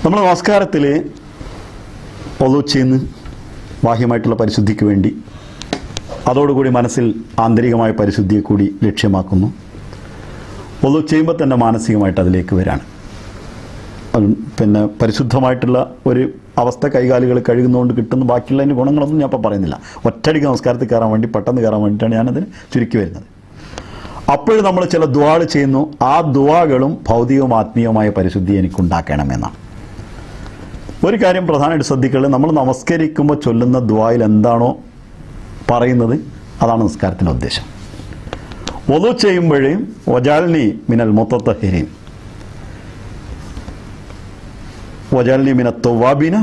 നമ്മൾ നമസ്കാരത്തിൽ ഒളു ചെയ്യുന്ന ബാഹ്യമായിട്ടുള്ള പരിശുദ്ധിക്ക് വേണ്ടി, അതോടുകൂടി മനസ്സിൽ ആന്തരികമായ പരിശുദ്ധിയെ കൂടി ലക്ഷ്യമാക്കുന്നു. ഒളു ചെയ്യുമ്പോൾ തന്നെ മാനസികമായിട്ട് അതിലേക്ക് വരാണ്. പിന്നെ പരിശുദ്ധമായിട്ടുള്ള ഒരു അവസ്ഥ കൈകാലുകൾ കഴുകുന്നതുകൊണ്ട് കിട്ടുന്ന ബാക്കിയുള്ളതിൻ്റെ ഗുണങ്ങളൊന്നും ഞാൻ ഇപ്പോൾ പറയുന്നില്ല. ഒറ്റയടിക്ക് നമസ്കാരത്തിൽ കയറാൻ വേണ്ടി, പെട്ടെന്ന് കയറാൻ വേണ്ടിയിട്ടാണ് ഞാനതിന് ചുരുക്കി വരുന്നത്. അപ്പോഴും നമ്മൾ ചില ദുആകൾ ചെയ്യുന്നു. ആ ദുആകളും ഭൗതികവും ആത്മീയവുമായ പരിശുദ്ധി എനിക്കുണ്ടാക്കണമെന്നാണ്. ഒരു കാര്യം പ്രധാനമായിട്ട് ശ്രദ്ധിക്കുന്നത്, നമ്മൾ നമസ്കരിക്കുമ്പോൾ ചൊല്ലുന്ന ദുആയിൽ എന്താണോ പറയുന്നത് അതാണ് നിസ്കാരത്തിൻ്റെ ഉദ്ദേശം. വദു ചെയ്യുമ്പോഴേ വജാൽനി മിനൽ മുത്തത്തഹിരീൻ വജാൽനി മിന തൗവാബിന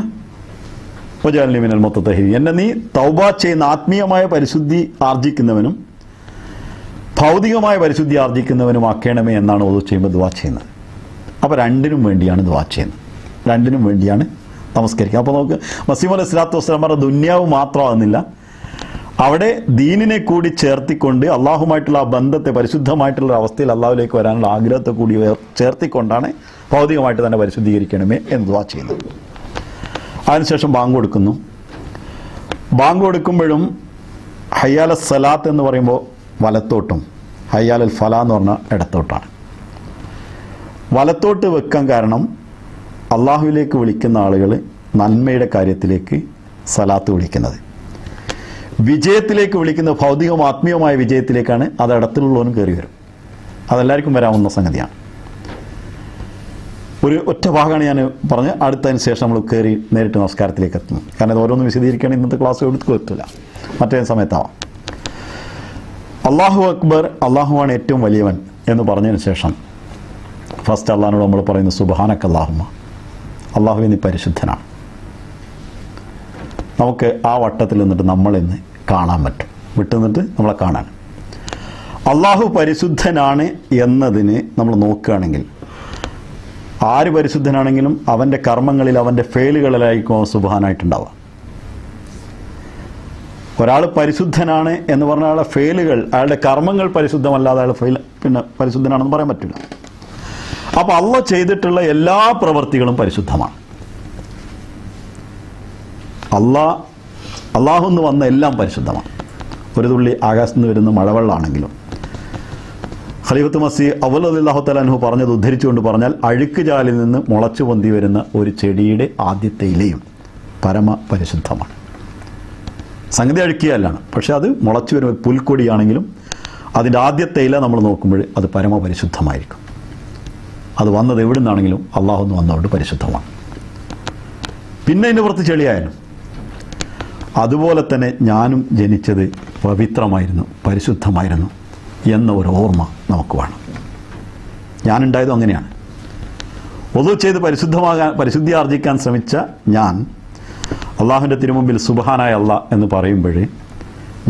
വജാൽനി മിനൽ മുത്തത്തഹിരീൻ, എന്നെ നീ തൗബ ചെയ്യുന്ന ആത്മീയമായ പരിശുദ്ധി ആർജിക്കുന്നവനും ഭൗതികമായ പരിശുദ്ധി ആർജിക്കുന്നവനും ആക്കണമേ എന്നാണ് വദു ചെയ്യുമ്പോൾ ദുആ ചെയ്യുന്നത്. അപ്പോൾ രണ്ടിനും വേണ്ടിയാണ് ദുആ ചെയ്യുന്നത്, രണ്ടിനും വേണ്ടിയാണ് നമസ്കരിക്കുക. അപ്പോൾ നമുക്ക് മസീഹ് അലൈഹി സ്വലാത്തു വസ്സലാം പറഞ്ഞ ദുന്യാവ് മാത്രമാകുന്നില്ല, അവിടെ ദീനിനെ കൂടി ചേർത്തിക്കൊണ്ട് അള്ളാഹുമായിട്ടുള്ള ആ ബന്ധത്തെ, പരിശുദ്ധമായിട്ടുള്ള അവസ്ഥയിൽ അള്ളാഹുലേക്ക് വരാനുള്ള ആഗ്രഹത്തെ കൂടി ചേർത്തിക്കൊണ്ടാണ് ഭൗതികമായിട്ട് തന്നെ പരിശുദ്ധീകരിക്കണമേ എന്ന് ദുആ ചെയ്യുന്നത്. അതിനുശേഷം ബാങ്ക് കൊടുക്കുന്നു. ബാങ്ക് കൊടുക്കുമ്പോഴും ഹയ്യാല സലാത്ത് എന്ന് പറയുമ്പോൾ വലത്തോട്ടും, ഹയ്യാൽ അൽ ഫലാ എന്ന് പറഞ്ഞാൽ ഇടത്തോട്ടാണ്. വലത്തോട്ട് വെക്കാൻ കാരണം അള്ളാഹുവിലേക്ക് വിളിക്കുന്ന ആളുകൾ നന്മയുടെ കാര്യത്തിലേക്ക് സലാത്ത് വിളിക്കുന്നത്, വിജയത്തിലേക്ക് വിളിക്കുന്ന ഭൗതികവും ആത്മീയവുമായ വിജയത്തിലേക്കാണ്. അത് ഇടത്തിലുള്ളവനും കയറി വരും. അതെല്ലാവർക്കും വരാവുന്ന സംഗതിയാണ്. ഒരു ഒറ്റ ഭാഗമാണ് ഞാൻ പറഞ്ഞ്, അടുത്തതിന് ശേഷം നമ്മൾ കയറി നേരിട്ട് നമസ്കാരത്തിലേക്ക് എത്തുന്നു. കാരണം ഇത് ഓരോന്ന് വിശദീകരിക്കുകയാണ് ഇന്നത്തെ ക്ലാസ് എടുത്ത് എത്തില്ല, മറ്റേ സമയത്താവാം. അള്ളാഹു അക്ബർ, അള്ളാഹുവാണ് ഏറ്റവും വലിയവൻ എന്ന് പറഞ്ഞതിന് ശേഷം ഫസ്റ്റ് അള്ളാഹിനോട് നമ്മൾ പറയുന്നത് സുബ്ഹാനക അല്ലാഹുമ്മ, അള്ളാഹുവേ നീ പരിശുദ്ധനാണ്. നമുക്ക് ആ വട്ടത്തിൽ നിന്നിട്ട് നമ്മളിന്ന് കാണാൻ പറ്റും, വിട്ടുനിന്നിട്ട് നമ്മളെ കാണാൻ. അള്ളാഹു പരിശുദ്ധനാണ് എന്നതിന് നമ്മൾ നോക്കുകയാണെങ്കിൽ, ആര് പരിശുദ്ധനാണെങ്കിലും അവൻ്റെ കർമ്മങ്ങളിൽ, അവൻ്റെ ഫെയിലുകളിലായിരിക്കും സുബ്ഹാനായിട്ടുണ്ടാവുക. ഒരാൾ പരിശുദ്ധനാണ് എന്ന് പറഞ്ഞാൽ അയാളുടെ ഫെയിലുകൾ, അയാളുടെ കർമ്മങ്ങൾ പരിശുദ്ധമല്ലാതെ അയാൾ പരിശുദ്ധനാണെന്ന് പറയാൻ പറ്റില്ല. അപ്പോൾ അള്ളാഹ് ചെയ്തിട്ടുള്ള എല്ലാ പ്രവൃത്തികളും പരിശുദ്ധമാണ്. അള്ളാഹു എന്ന് വന്ന എല്ലാം പരിശുദ്ധമാണ്. ഒരു തുള്ളി ആകാശത്ത് നിന്ന് വരുന്ന മഴവെള്ളമാണെങ്കിലും, ഖലീഫത്ത് മസീഹ് അവ്വൽ റളിയല്ലാഹു തആല അൻഹു പറഞ്ഞത് ഉദ്ധരിച്ചുകൊണ്ട് പറഞ്ഞാൽ, അഴുക്ക് ചാലിൽ നിന്ന് മുളച്ചു പൊന്തി വരുന്ന ഒരു ചെടിയുടെ ആദ്യത്തെ ഇലയും പരമ പരിശുദ്ധമാണ്. സംഗതി അഴുക്കിയല്ലാണ്, പക്ഷെ അത് മുളച്ചു വരുന്ന പുൽക്കൊടിയാണെങ്കിലും അതിൻ്റെ ആദ്യത്തെ ഇല നമ്മൾ നോക്കുമ്പോൾ അത് പരമപരിശുദ്ധമായിരിക്കും. അത് വന്നത് എവിടെ നിന്നാണെങ്കിലും അള്ളാഹു എന്ന് വന്നതുകൊണ്ട് പരിശുദ്ധമാണ്. പിന്നെ അതിൻ്റെ പുറത്ത് ചെളിയായാലും അതുപോലെ തന്നെ ഞാനും ജനിച്ചത് പവിത്രമായിരുന്നു, പരിശുദ്ധമായിരുന്നു എന്ന ഒരു ഓർമ്മ നമുക്ക് വേണം. ഞാനുണ്ടായതും അങ്ങനെയാണ്. വദു ചെയ്ത് പരിശുദ്ധി ആർജിക്കാൻ ശ്രമിച്ച ഞാൻ അള്ളാഹുവിൻ്റെ തിരുമുമ്പിൽ സുബ്ഹാനായ അല്ലാഹ് എന്ന് പറയുമ്പോഴേ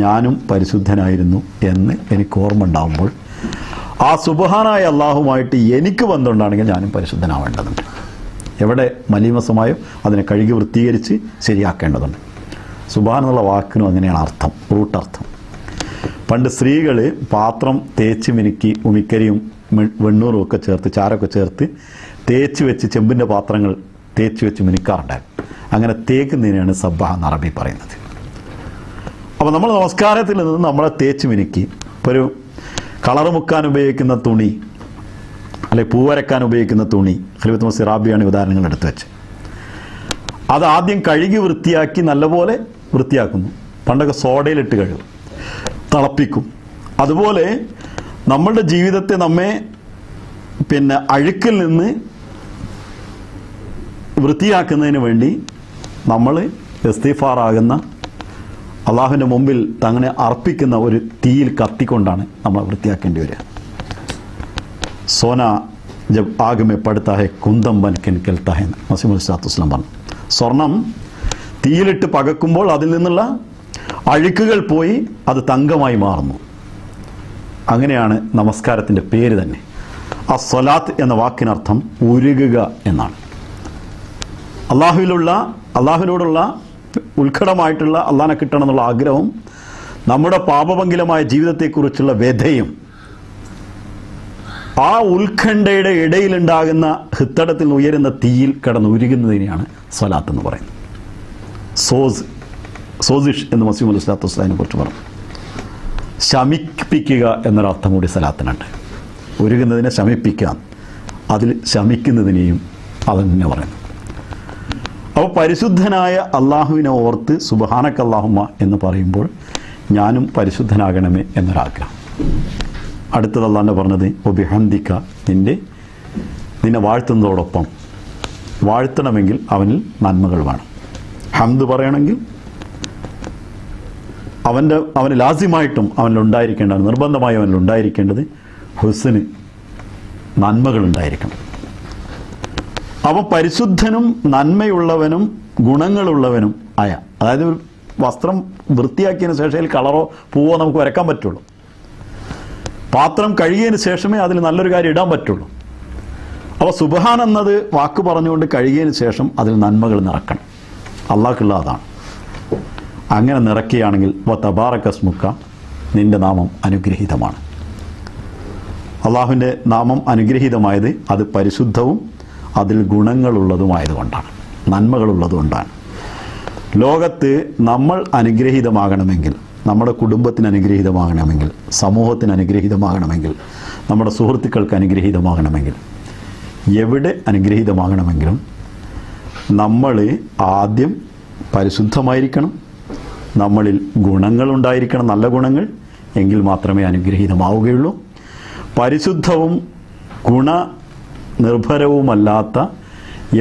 ഞാനും പരിശുദ്ധനായിരുന്നു എന്ന് എനിക്ക് ഓർമ്മ ഉണ്ടാകുമ്പോൾ, ആ സുബ്ഹാനായ അള്ളാഹുമായിട്ട് എനിക്ക് ബന്ധമുണ്ടാണെങ്കിൽ ഞാനും പരിശുദ്ധനാവേണ്ടതുണ്ട്. എവിടെ മലീമസമായോ അതിനെ കഴുകി വൃത്തീകരിച്ച് ശരിയാക്കേണ്ടതുണ്ട്. സുബ്ഹാൻ എന്നുള്ള വാക്കിനും അങ്ങനെയാണ് അർത്ഥം, റൂട്ടർത്ഥം. പണ്ട് സ്ത്രീകൾ പാത്രം തേച്ച് മിനുക്കി ഉമിക്കരിയും വെണ്ണൂറും ഒക്കെ ചേർത്ത്, ചാരമൊക്കെ ചേർത്ത് തേച്ച് വെച്ച് ചെമ്പിൻ്റെ പാത്രങ്ങൾ തേച്ച് വെച്ച് മിനുക്കാറുണ്ടായിരുന്നു. അങ്ങനെ തേക്കുന്നതിനാണ് സബ്ബാഹ് എന്ന് അറബി പറയുന്നത്. അപ്പോൾ നമ്മൾ നമസ്കാരത്തിൽ നിന്ന് നമ്മളെ തേച്ച് മിനുക്കി, ഇപ്പോൾ ഒരു കളറ് മുക്കാൻ ഉപയോഗിക്കുന്ന തുണി, അല്ലെങ്കിൽ പൂവരക്കാൻ ഉപയോഗിക്കുന്ന തുണി, ഖലീഫത്ത് മസീഹ് റാബിയാണ് ഉദാഹരണങ്ങൾ എടുത്തു വെച്ച്, അത് ആദ്യം കഴുകി വൃത്തിയാക്കി നല്ലപോലെ വൃത്തിയാക്കുന്നു. പണ്ടൊക്കെ സോഡയിലിട്ട് കഴുകും, തിളപ്പിക്കും. അതുപോലെ നമ്മളുടെ ജീവിതത്തെ നമ്മെ അഴുക്കിൽ നിന്ന് വൃത്തിയാക്കുന്നതിന് വേണ്ടി നമ്മൾ ഇസ്തിഗ്ഫാറാകുന്ന, അള്ളാഹുവിൻ്റെ മുമ്പിൽ തങ്ങനെ അർപ്പിക്കുന്ന ഒരു തീയിൽ കത്തിക്കൊണ്ടാണ് നമ്മൾ വൃത്തിയാക്കേണ്ടി വരിക. സോന ജബ് ആഗ് മേ പടുത്താ ഹെ കുന്തം ബൻ കെ നികൽത്താ ഹെ എന്ന് മസീഹ് അലൈഹി സ്വലാത്തു വസ്സലാം പറഞ്ഞു. സ്വർണം തീയിലിട്ട് പകക്കുമ്പോൾ അതിൽ നിന്നുള്ള അഴുക്കുകൾ പോയി അത് തങ്കമായി മാറുന്നു. അങ്ങനെയാണ് നമസ്കാരത്തിൻ്റെ പേര് തന്നെ. ആ സ്വലാത്ത് എന്ന വാക്കിനർത്ഥം ഉരുകുക എന്നാണ്. അള്ളാഹുവിനോടുള്ള ഉത്കടമായിട്ടുള്ള അള്ളാഹിനെ കിട്ടണം എന്നുള്ള ആഗ്രഹവും നമ്മുടെ പാപഭംഗിലമായ ജീവിതത്തെക്കുറിച്ചുള്ള വ്യഥയും ആ ഉത്കണ്ഠയുടെ ഇടയിലുണ്ടാകുന്ന ഹൃത്തടത്തിൽ ഉയരുന്ന തീയിൽ കിടന്ന് ഉരുകുന്നതിനെയാണ് സ്വലാത്ത് എന്ന് പറയുന്നത്. സോസിഷ് എന്ന് മസീഹ് അലൈഹി സ്വലാത്തു വസ്സലാമിനെ കുറിച്ച് പറഞ്ഞു. ശമിപ്പിക്കുക എന്നൊരർത്ഥം കൂടി സലാത്തിനുണ്ട്. ഉരുകുന്നതിനെ ശമിപ്പിക്കുക, അതിൽ ശമിക്കുന്നതിനെയും അത് തന്നെ പറയുന്നു. അപ്പോൾ പരിശുദ്ധനായ അള്ളാഹുവിനെ ഓർത്ത് സുബ്ഹാനക അല്ലാഹുമ്മ എന്ന് പറയുമ്പോൾ ഞാനും പരിശുദ്ധനാകണമേ എന്നൊരാഗ്രഹം. അടുത്തത് അള്ളാഹു പറഞ്ഞത് ഒബിഹംദിക, നിന്നെ വാഴ്ത്തുന്നതോടൊപ്പം വാഴ്ത്തണമെങ്കിൽ അവനിൽ നന്മകൾ വേണം. ഹംദ് പറയണമെങ്കിൽ അവന് ലാസിമായിട്ടും അവനിലുണ്ടായിരിക്കേണ്ടത്, നിർബന്ധമായി അവനിലുണ്ടായിരിക്കേണ്ടത് ഹുസ്ന്, നന്മകളുണ്ടായിരിക്കണം. അവൻ പരിശുദ്ധനും നന്മയുള്ളവനും ഗുണങ്ങളുള്ളവനും ആയ, അതായത് വസ്ത്രം വൃത്തിയാക്കിയതിന് ശേഷം കളറോ പൂവോ നമുക്ക് വരക്കാൻ പറ്റുള്ളൂ. പാത്രം കഴുകിയതിന് ശേഷമേ അതിൽ നല്ലൊരു കാര്യം ഇടാൻ പറ്റുള്ളൂ. അപ്പോൾ സുബ്ഹാൻ എന്നത് വാക്ക് പറഞ്ഞുകൊണ്ട് കഴുകിയതിന് ശേഷം അതിൽ നന്മകൾ നിറക്കണം. അള്ളാഹ്ക്കുള്ള അതാണ്. അങ്ങനെ നിറയ്ക്കുകയാണെങ്കിൽ വ തബാറകസ്മുക്ക, നിന്റെ നാമം അനുഗ്രഹീതമാണ്. അള്ളാഹുവിൻ്റെ നാമം അനുഗ്രഹീതമായത് അത് പരിശുദ്ധവും അതിൽ ഗുണങ്ങളുള്ളതുമായതുകൊണ്ടാണ്, നന്മകളുള്ളതുകൊണ്ടാണ്. ലോകത്ത് നമ്മൾ അനുഗ്രഹീതമാകണമെങ്കിൽ, നമ്മുടെ കുടുംബത്തിന് അനുഗ്രഹീതമാകണമെങ്കിൽ, സമൂഹത്തിന് അനുഗ്രഹീതമാകണമെങ്കിൽ, നമ്മുടെ സുഹൃത്തുക്കൾക്ക് അനുഗ്രഹീതമാകണമെങ്കിൽ, എവിടെ അനുഗ്രഹീതമാകണമെങ്കിലും നമ്മൾ ആദ്യം പരിശുദ്ധമായിരിക്കണം, നമ്മളിൽ ഗുണങ്ങളുണ്ടായിരിക്കണം, നല്ല ഗുണങ്ങൾ, എങ്കിൽ മാത്രമേ അനുഗ്രഹീതമാവുകയുള്ളൂ. പരിശുദ്ധവും ഗുണനിർഭരവുമല്ലാത്ത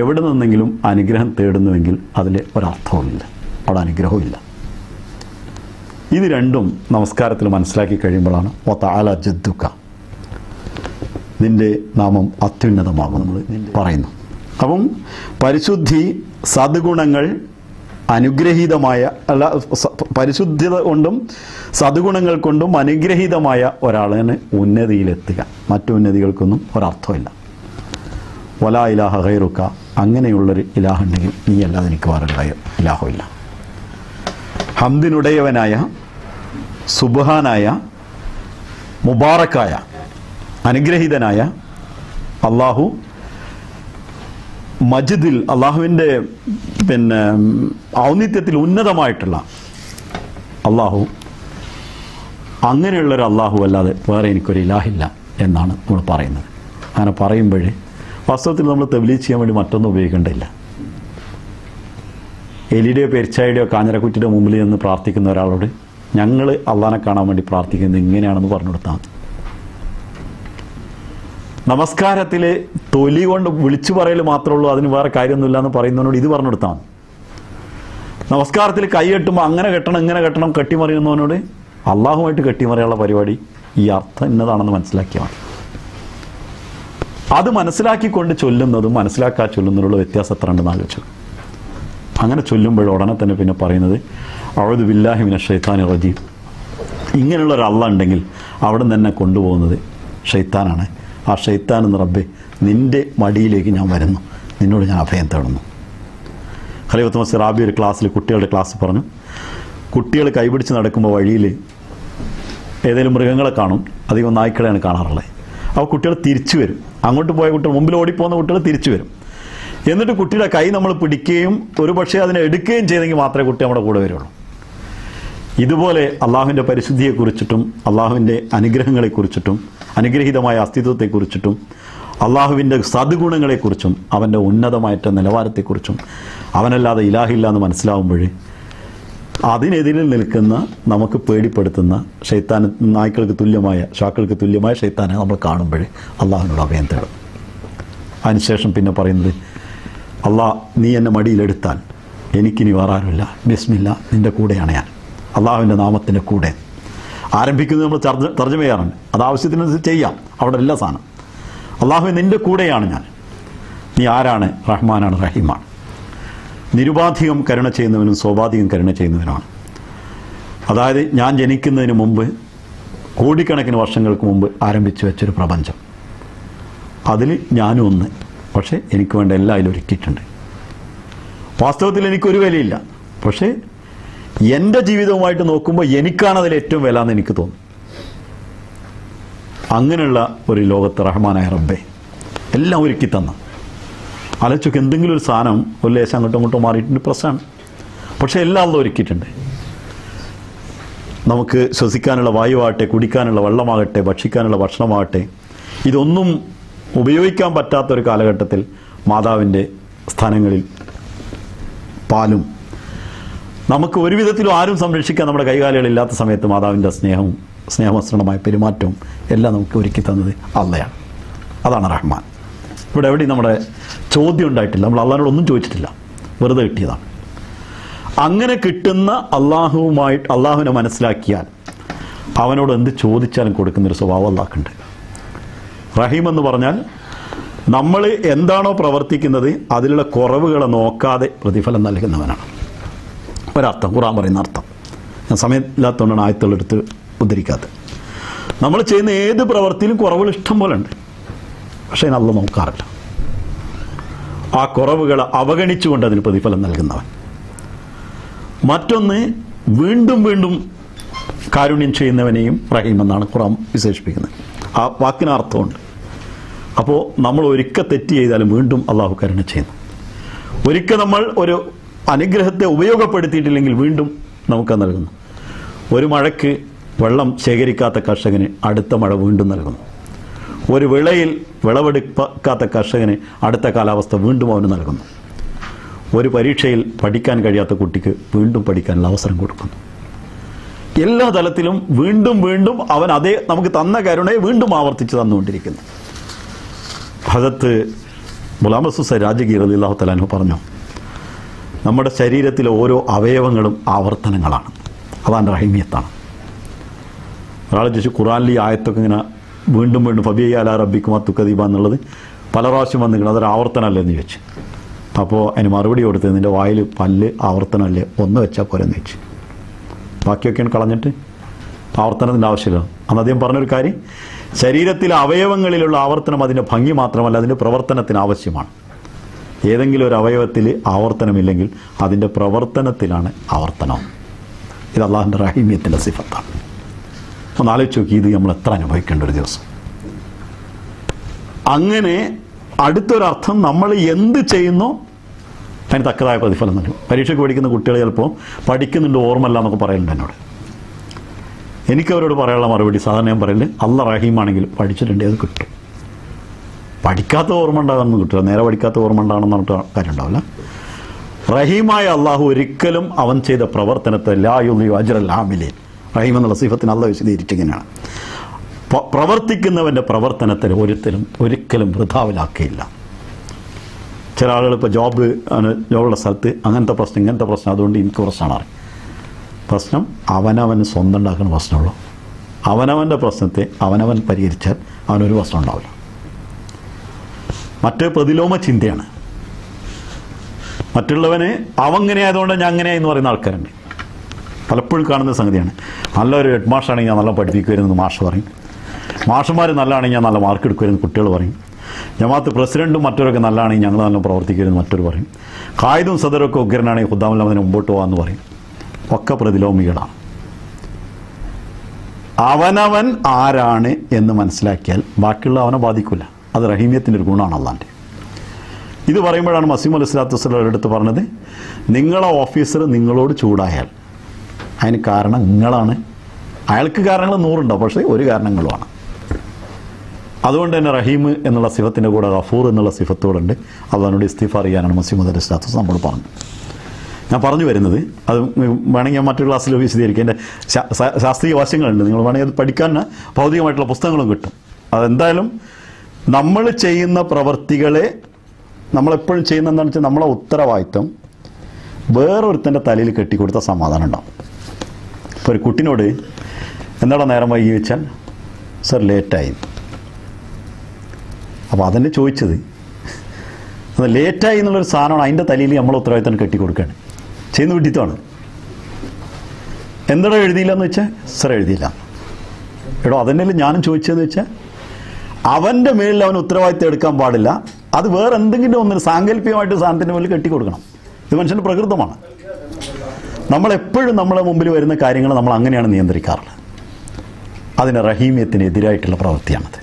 എവിടെ നിന്നെങ്കിലും അനുഗ്രഹം തേടുന്നുവെങ്കിൽ അതിൽ ഒരർത്ഥവുമില്ല, അവിടെ അനുഗ്രഹവുമില്ല. ഇത് രണ്ടും നമസ്കാരത്തിൽ മനസ്സിലാക്കി കഴിയുമ്പോഴാണ് വ തആല ജദ്ദുക, നിന്റെ നാമം അത്യുന്നതമാകും നമ്മൾ പറയുന്നു. അപ്പം പരിശുദ്ധി, സദ്ഗുണങ്ങൾ, അനുഗ്രഹീതമായ അല്ല, പരിശുദ്ധത കൊണ്ടും സദ്ഗുണങ്ങൾ കൊണ്ടും അനുഗ്രഹീതമായ ഒരാളിന് ഉന്നതിയിലെത്തുക. മറ്റു ഉന്നതികൾക്കൊന്നും ഒരർത്ഥമില്ല. വലാ ഇലാഹ ഗൈറുക, അങ്ങനെയുള്ളൊരു ഇലാഹുണ്ടെങ്കിൽ നീ അല്ലാതെ എനിക്ക് വേറെ ഇലാഹമില്ല. ഹംദിനുടയവനായ, സുബ്ഹാനായ, മുബാറക്കായ, അനുഗ്രഹീതനായ അള്ളാഹു, മജിദിൽ, അള്ളാഹുവിൻ്റെ ഔന്നിത്യത്തിൽ ഉന്നതമായിട്ടുള്ള അള്ളാഹു, അങ്ങനെയുള്ളൊരു അള്ളാഹു അല്ലാതെ വേറെ എനിക്കൊരു ഇലാഹില്ല എന്നാണ് നമ്മൾ പറയുന്നത്. അങ്ങനെ പറയുമ്പോഴേ വാസ്തവത്തിൽ നമ്മൾ തബ്ലീഗ് ചെയ്യാൻ വേണ്ടി മറ്റൊന്നും ഉപയോഗിക്കേണ്ടില്ല. എലിയുടെയോ പെരിച്ചായുടെയോ കാഞ്ഞിരക്കുറ്റിയുടെ മുമ്പിൽ നിന്ന് പ്രാർത്ഥിക്കുന്ന ഒരാളോട് ഞങ്ങൾ അള്ളാഹനെ കാണാൻ വേണ്ടി പ്രാർത്ഥിക്കുന്നത് ഇങ്ങനെയാണെന്ന് പറഞ്ഞു കൊടുത്താൽ മതി. നമസ്കാരത്തിൽ തൊലി കൊണ്ട് വിളിച്ചു പറയൽ മാത്രമേ ഉള്ളൂ, അതിന് വേറെ കാര്യമൊന്നുമില്ല എന്ന് പറയുന്നവനോട് ഇത് പറഞ്ഞു കൊടുത്താൽ മതി. നമസ്കാരത്തിൽ കൈ കെട്ടുമ്പോൾ അങ്ങനെ കെട്ടണം ഇങ്ങനെ കെട്ടണം കെട്ടിമറിയുന്നവനോട് അള്ളാഹുമായിട്ട് കെട്ടിമറിയാനുള്ള പരിപാടി ഈ അർത്ഥം ഇന്നതാണെന്ന് മനസ്സിലാക്കിയാൽ മതി. അത് മനസ്സിലാക്കിക്കൊണ്ട് ചൊല്ലുന്നതും മനസ്സിലാക്കാൻ ചൊല്ലുന്നതിനുള്ള വ്യത്യാസം എത്ര ഉണ്ടെന്ന് ആലോചിച്ചു. അങ്ങനെ ചൊല്ലുമ്പോൾ ഉടനെ തന്നെ പിന്നെ പറയുന്നത് അഊദു ബില്ലാഹി മിനശ് ശൈത്താനിർ റജീം. ഇങ്ങനെയുള്ളൊരു അള്ളാഹ് ഉണ്ടെങ്കിൽ അവിടെ നിന്ന് തന്നെ കൊണ്ടുപോകുന്നത് ഷൈത്താനാണ്. ആ ഷൈത്താൻ എന്ന് റബ്ബേ നിൻ്റെ മടിയിലേക്ക് ഞാൻ വരുന്നു, നിന്നോട് ഞാൻ അഭയം തേടുന്നു. ഖലീഫത്ത് മസീഹ് റാബി ഒരു ക്ലാസ്സിൽ, കുട്ടികളുടെ ക്ലാസ് പറഞ്ഞു, കുട്ടികൾ കൈപിടിച്ച് നടക്കുമ്പോൾ വഴിയിൽ ഏതെങ്കിലും മൃഗങ്ങളെ കാണും, അധികം നായ്ക്കളെയാണ് കാണാറുള്ളത്. അപ്പോൾ കുട്ടികൾ തിരിച്ചു വരും, അങ്ങോട്ട് പോയ കുട്ടികൾ, മുമ്പിൽ ഓടിപ്പോകുന്ന കുട്ടികൾ തിരിച്ചു വരും. എന്നിട്ട് കുട്ടിയുടെ കൈ നമ്മൾ പിടിക്കുകയും ഒരു പക്ഷേ അതിനെ എടുക്കുകയും ചെയ്തെങ്കിൽ മാത്രമേ കുട്ടി നമ്മുടെ കൂടെ വരുള്ളൂ. ഇതുപോലെ അള്ളാഹുവിൻ്റെ പരിശുദ്ധിയെക്കുറിച്ചിട്ടും അള്ളാഹുവിൻ്റെ അനുഗ്രഹങ്ങളെക്കുറിച്ചിട്ടും അനുഗ്രഹീതമായ അസ്തിത്വത്തെക്കുറിച്ചിട്ടും അള്ളാഹുവിൻ്റെ സദ്ഗുണങ്ങളെക്കുറിച്ചും അവൻ്റെ ഉന്നതമായിട്ട് നിലവാരത്തെക്കുറിച്ചും അവനല്ലാതെ ഇലാഹില്ല എന്ന് മനസ്സിലാവുമ്പോൾ അതിനെതിരിൽ നിൽക്കുന്ന, നമുക്ക് പേടിപ്പെടുത്തുന്ന ഷൈത്താൻ, നായ്ക്കൾക്ക് തുല്യമായ, ഷാക്കൾക്ക് തുല്യമായ ഷൈത്താനെ നമ്മൾ കാണുമ്പോൾ അള്ളാഹുവിനോട് അഭയം തേടും. അതിനുശേഷം പിന്നെ പറയുന്നത് അള്ളാഹ് നീ എന്നെ മടിയിലെടുത്താൽ എനിക്കിനി വേറെ ആരുമില്ല, ബിസ്മില്ല, നിൻ്റെ കൂടെയാണ് ഞാൻ, അള്ളാഹുവിൻ്റെ നാമത്തിൻ്റെ കൂടെ. ആരംഭിക്കുന്നത് നമ്മൾ തർജ്ജമ ചെയ്യാറുണ്ട്, അത് ആവശ്യത്തിനനുസരിച്ച് ചെയ്യാം, അവിടെ എല്ലാ സാധനം. അള്ളാഹു നിൻ്റെ കൂടെയാണ് ഞാൻ, നീ ആരാണ്? റഹ്മാനാണ്, റഹീമാണ്, നിരുപാധികം കരുണ ചെയ്യുന്നവനും സ്വാഭാവികം കരുണ ചെയ്യുന്നവനാണ്. അതായത് ഞാൻ ജനിക്കുന്നതിന് മുമ്പ്, കോടിക്കണക്കിന് വർഷങ്ങൾക്ക് മുമ്പ് ആരംഭിച്ചു വെച്ചൊരു പ്രപഞ്ചം, അതിൽ ഞാനും ഒന്ന്. പക്ഷേ എനിക്ക് വേണ്ട എല്ലാം അതിൽ ഒരുക്കിയിട്ടുണ്ട്. വാസ്തവത്തിൽ എനിക്കൊരു വിലയില്ല, പക്ഷേ എൻ്റെ ജീവിതവുമായിട്ട് നോക്കുമ്പോൾ എനിക്കാണ് അതിൽ ഏറ്റവും വില എന്ന് എനിക്ക് തോന്നും. അങ്ങനെയുള്ള ഒരു ലോകത്ത് റഹ്മാനായ റബ്ബെ എല്ലാം ഒരുക്കി തന്ന ആലോചിച്ചൊക്കെ എന്തെങ്കിലും ഒരു സാധനം ഒരു ലേശം അങ്ങോട്ടും ഇങ്ങോട്ടും മാറിയിട്ടുണ്ട് പ്രശ്നമാണ്. പക്ഷേ എല്ലാം അള്ളാഹു ഒരുക്കിയിട്ടുണ്ട്. നമുക്ക് ശ്വസിക്കാനുള്ള വായുവാകട്ടെ, കുടിക്കാനുള്ള വെള്ളമാകട്ടെ, ഭക്ഷിക്കാനുള്ള ഭക്ഷണമാകട്ടെ, ഇതൊന്നും ഉപയോഗിക്കാൻ പറ്റാത്തൊരു കാലഘട്ടത്തിൽ മാതാവിൻ്റെ സ്ഥാനങ്ങളിൽ പാലും നമുക്ക് ഒരു വിധത്തിലും ആരും സംരക്ഷിക്കാൻ നമ്മുടെ കൈകാലുകളില്ലാത്ത സമയത്ത് മാതാവിൻ്റെ സ്നേഹമസൃണമായ പെരുമാറ്റവും എല്ലാം നമുക്ക് ഒരുക്കി തന്നത് അള്ളയാണ്. അതാണ് റഹ്മാൻ. ഇവിടെ എവിടെയും നമ്മുടെ ചോദ്യം ഉണ്ടായിട്ടില്ല, നമ്മൾ അള്ളാഹിനോടൊന്നും ചോദിച്ചിട്ടില്ല, വെറുതെ കിട്ടിയതാണ്. അങ്ങനെ കിട്ടുന്ന അള്ളാഹുവിനെ മനസ്സിലാക്കിയാൽ അവനോട് എന്ത് ചോദിച്ചാലും കൊടുക്കുന്നൊരു സ്വഭാവം അള്ളാഹ്ക്കുണ്ട്. റഹീം എന്ന് പറഞ്ഞാൽ നമ്മൾ എന്താണോ പ്രവർത്തിക്കുന്നത് അതിലുള്ള കുറവുകളെ നോക്കാതെ പ്രതിഫലം നൽകുന്നവനാണ്. ഒരർത്ഥം ഖുർആൻ പറയുന്ന അർത്ഥം. ഞാൻ സമയമില്ലാത്തതുകൊണ്ടാണ് ആയത്തുള്ളെടുത്ത് ഉദ്ധരിക്കാത്തത്. നമ്മൾ ചെയ്യുന്ന ഏത് പ്രവൃത്തിയിലും കുറവുകൾ ഇഷ്ടം പോലെ ഉണ്ട്, പക്ഷേ അള്ളാഹ് നോക്കാറില്ല. ആ കുറവുകളെ അവഗണിച്ചുകൊണ്ട് അതിന് പ്രതിഫലം നൽകുന്നവൻ. മറ്റൊന്ന്, വീണ്ടും വീണ്ടും കാരുണ്യം ചെയ്യുന്നവനെയും റഹീം എന്നാണ് ഖുർആൻ വിശേഷിപ്പിക്കുന്നത്. ആ വാക്കിന് അർത്ഥമുണ്ട്. അപ്പോൾ നമ്മൾ ഒരിക്കൽ തെറ്റ് ചെയ്താലും വീണ്ടും അള്ളാഹു കരുണ ചെയ്യുന്നു. ഒരിക്കൽ നമ്മൾ ഒരു അനുഗ്രഹത്തെ ഉപയോഗപ്പെടുത്തിയിട്ടില്ലെങ്കിൽ വീണ്ടും നമുക്കത് നൽകുന്നു. ഒരു മഴയ്ക്ക് വെള്ളം ശേഖരിക്കാത്ത കർഷകന് അടുത്ത മഴ വീണ്ടും നൽകുന്നു. ഒരു വിളയിൽ വിളവെടുക്കാത്ത കർഷകന് അടുത്ത കാലാവസ്ഥ വീണ്ടും അവന് നൽകുന്നു. ഒരു പരീക്ഷയിൽ പഠിക്കാൻ കഴിയാത്ത കുട്ടിക്ക് വീണ്ടും പഠിക്കാനുള്ള അവസരം കൊടുക്കുന്നു. എല്ലാ തലത്തിലും വീണ്ടും വീണ്ടും അവൻ അതേ നമുക്ക് തന്ന കരുണയെ വീണ്ടും ആവർത്തിച്ച് തന്നുകൊണ്ടിരിക്കുന്നു. ഹദരത്ത് ഗുലാം റസൂൽ രാജഗീർ റളിയല്ലാഹു തആല അൻഹു പറഞ്ഞു, നമ്മുടെ ശരീരത്തിലെ ഓരോ അവയവങ്ങളും ആവർത്തനങ്ങളാണ്. അതാണ് റഹീമിയത്താണ്. ഒരാൾ ചോദിച്ചു, ഖുർആനിൽ ഈ ആയത്തൊക്കെ ഇങ്ങനെ വീണ്ടും വീണ്ടും ഫബിഅയ്യി അലാ റബ്ബിക്കുമാ തുകദിബ എന്നുള്ളത് പല പ്രാവശ്യം വന്നിരിക്കണം, അതൊരു ആവർത്തനമല്ലേ എന്ന് ചോദിച്ചു. അപ്പോൾ അതിന് മറുപടി കൊടുത്ത്, നിൻ്റെ വായിൽ പല്ല് ആവർത്തനമല്ലേ, ഒന്ന് വെച്ചാൽ പോലെ എന്ന് ചോദിച്ചു. ബാക്കിയൊക്കെയാണ് കളഞ്ഞിട്ട് ആവർത്തനത്തിൻ്റെ ആവശ്യമില്ല. അന്ന് അദ്ദേഹം പറഞ്ഞൊരു കാര്യം, ശരീരത്തിലെ അവയവങ്ങളിലുള്ള ആവർത്തനം അതിൻ്റെ ഭംഗി മാത്രമല്ല, അതിൻ്റെ പ്രവർത്തനത്തിന് ആവശ്യമാണ്. ഏതെങ്കിലും ഒരു അവയവത്തിൽ ആവർത്തനമില്ലെങ്കിൽ അതിൻ്റെ പ്രവർത്തനത്തിലാണ് ആവർത്തനം. ഇത് അള്ളാഹുവിൻ്റെ റഹീമിയത്തിൻ്റെ സിഫത്താണ്. ഒന്ന് ആലോചിച്ച് നോക്കി, ഇത് നമ്മൾ എത്ര അനുഭവിക്കേണ്ട ഒരു ദിവസം. അങ്ങനെ അടുത്തൊരർത്ഥം, നമ്മൾ എന്ത് ചെയ്യുന്നോ അതിന് തക്കതായ പ്രതിഫലം നൽകും. പരീക്ഷയ്ക്ക് പഠിക്കുന്ന കുട്ടികൾ ചിലപ്പോൾ പഠിക്കുന്നുണ്ട് ഓർമ്മല്ല എന്നൊക്കെ പറയലുണ്ട് എന്നോട്. എനിക്കവരോട് പറയാനുള്ള മറുപടി സാധാരണ ഞാൻ പറയല്, അള്ളാഹ് റഹീമാണെങ്കിൽ പഠിച്ചിട്ടുണ്ടെങ്കിൽ അത് കിട്ടും. പഠിക്കാത്ത ഓർമ്മ ഉണ്ടാകുമെന്ന് കിട്ടില്ല, നേരെ പഠിക്കാത്ത ഓർമ്മ ഉണ്ടാകണമെന്ന് പറഞ്ഞിട്ട് കാര്യം ഉണ്ടാവില്ല. റഹീമായ അള്ളാഹു ഒരിക്കലും അവൻ ചെയ്ത പ്രവർത്തനത്തെ ലാ യുളിയു അജ്റൽ ആമിലീൻ, റഹീം എന്നുള്ള സിഫത്തിന് അള്ളാഹ് വിശദീകരിച്ചിങ്ങനെയാണ്, പ്രവർത്തിക്കുന്നവൻ്റെ പ്രവർത്തനത്തിൽ ഒരിക്കലും വൃഥാവിലാക്കുകയില്ല. ചില ആളുകൾ ഇപ്പോൾ ജോബുള്ള സ്ഥലത്ത് അങ്ങനത്തെ പ്രശ്നം ഇങ്ങനത്തെ പ്രശ്നം, അതുകൊണ്ട് എനിക്ക് പ്രശ്നമാണ്. പ്രശ്നം അവനവന് സ്വന്തം ഉണ്ടാക്കുന്ന പ്രശ്നമുള്ളൂ. അവനവൻ്റെ പ്രശ്നത്തെ അവനവൻ പരിഹരിച്ചാൽ അവനൊരു പ്രശ്നം ഉണ്ടാവില്ല. മറ്റേ പ്രതിലോമ ചിന്തയാണ്. മറ്റുള്ളവന് അവങ്ങനെ ആയതുകൊണ്ട് ഞാൻ അങ്ങനെയായെന്ന് പറയുന്ന ആൾക്കാരുണ്ട്. പലപ്പോഴും കാണുന്ന സംഗതിയാണ്. നല്ലൊരു ഹെഡ് മാഷാണെങ്കിൽ ഞാൻ നല്ല പഠിപ്പിക്കുമായിരുന്നു മാഷ് പറയും. മാഷന്മാർ നല്ലതാണെങ്കിൽ ഞാൻ നല്ല മാർക്ക് എടുക്കുമായിരുന്നു കുട്ടികൾ പറയും. ജമാഅത്ത് പ്രസിഡൻറ്റും മറ്റവരൊക്കെ നല്ലതാണെങ്കിൽ ഞങ്ങൾ നല്ല പ്രവർത്തിക്കുമായിരുന്നു മറ്റൊരു പറയും. ഖായിദും സദറൊക്കെ ഉഗ്രനാണെങ്കിൽ ഖുദ്ദാമുൽ അതിന് മുമ്പോട്ട് പോകാമെന്ന് പറയും. ഒക്കെ പ്രതിലോമികളാണ്. അവനവൻ ആരാണ് എന്ന് മനസ്സിലാക്കിയാൽ ബാക്കിയുള്ള അവനെ ബാധിക്കില്ല. അത് റഹീമിയത്തിൻ്റെ ഒരു ഗുണമാണ് അള്ളാൻ്റെ. ഇത് പറയുമ്പോഴാണ് മസീഹ് അലൈഹി സ്വലാത്തു വസ്സലാം എടുത്ത് പറഞ്ഞത്, നിങ്ങളെ ഓഫീസർ നിങ്ങളോട് ചൂടായാൽ അതിന് കാരണം നിങ്ങളാണ്. അയാൾക്ക് കാരണങ്ങൾ 100 ഉണ്ടാവും, പക്ഷേ ഒരു കാരണങ്ങളുമാണ്. അതുകൊണ്ട് തന്നെ റഹീം എന്നുള്ള സിഫത്തിൻ്റെ കൂടെ ഗഫൂർ എന്നുള്ള സിഫത്തോടുണ്ട്. അള്ളാഹിനോട് ഇസ്തിഗ്ഫാർ ചെയ്യാനാണ് മസീഹ് അലൈഹി സ്വലാത്തു വസ്സലാം നമ്മൾ പറഞ്ഞു. ഞാൻ പറഞ്ഞു വരുന്നത്, അത് വേണമെങ്കിൽ ഞാൻ മറ്റൊരു ക്ലാസ്സിൽ വിശദീകരിക്കും. എൻ്റെ ശാസ്ത്രീയ വശങ്ങളുണ്ട്, നിങ്ങൾ വേണമെങ്കിൽ അത് പഠിക്കാൻ ഭൗതികമായിട്ടുള്ള പുസ്തകങ്ങളും കിട്ടും. അതെന്തായാലും നമ്മൾ ചെയ്യുന്ന പ്രവർത്തികളെ നമ്മളെപ്പോഴും ചെയ്യുന്ന എന്താണെന്ന് വെച്ചാൽ നമ്മളെ ഉത്തരവാദിത്വം വേറൊരുത്തൻ്റെ തലയിൽ കെട്ടിക്കൊടുത്ത സമാധാനം ഉണ്ടാവും. ഇപ്പോൾ ഒരു കുട്ടിനോട് എന്താണോ നേരം വൈകി വെച്ചാൽ, സർ ലേറ്റായി. അപ്പോൾ അതെന്നെ ചോദിച്ചത്, അത് ലേറ്റായി എന്നുള്ളൊരു സാധനമാണ് അതിൻ്റെ തലയിൽ നമ്മളെ ഉത്തരവാദിത്തം കെട്ടിക്കൊടുക്കുകയാണ് ചെയ്യുന്ന വിട്ടിത്വമാണ്. എന്താണോ എഴുതിയില്ല എന്ന് വെച്ചാൽ, സർ എഴുതിയില്ല. എടോ അതെന്നല്ലേ ഞാനും ചോദിച്ചതെന്ന് വെച്ചാൽ, അവൻ്റെ മേലിൽ അവൻ ഉത്തരവാദിത്തം എടുക്കാൻ പാടില്ല. അത് വേറെ എന്തെങ്കിലും ഒന്നിന് സാങ്കല്പികമായിട്ട് സാധനത്തിൻ്റെ മേലിൽ കെട്ടിക്കൊടുക്കണം. ഇത് മനുഷ്യൻ്റെ പ്രകൃതമാണ്. നമ്മളെപ്പോഴും നമ്മളെ മുമ്പിൽ വരുന്ന കാര്യങ്ങൾ നമ്മൾ അങ്ങനെയാണ് നിയന്ത്രിക്കാറുള്ളത്. അതിന് റഹീമിയത്തിന് എതിരായിട്ടുള്ള പ്രവൃത്തിയാണത്.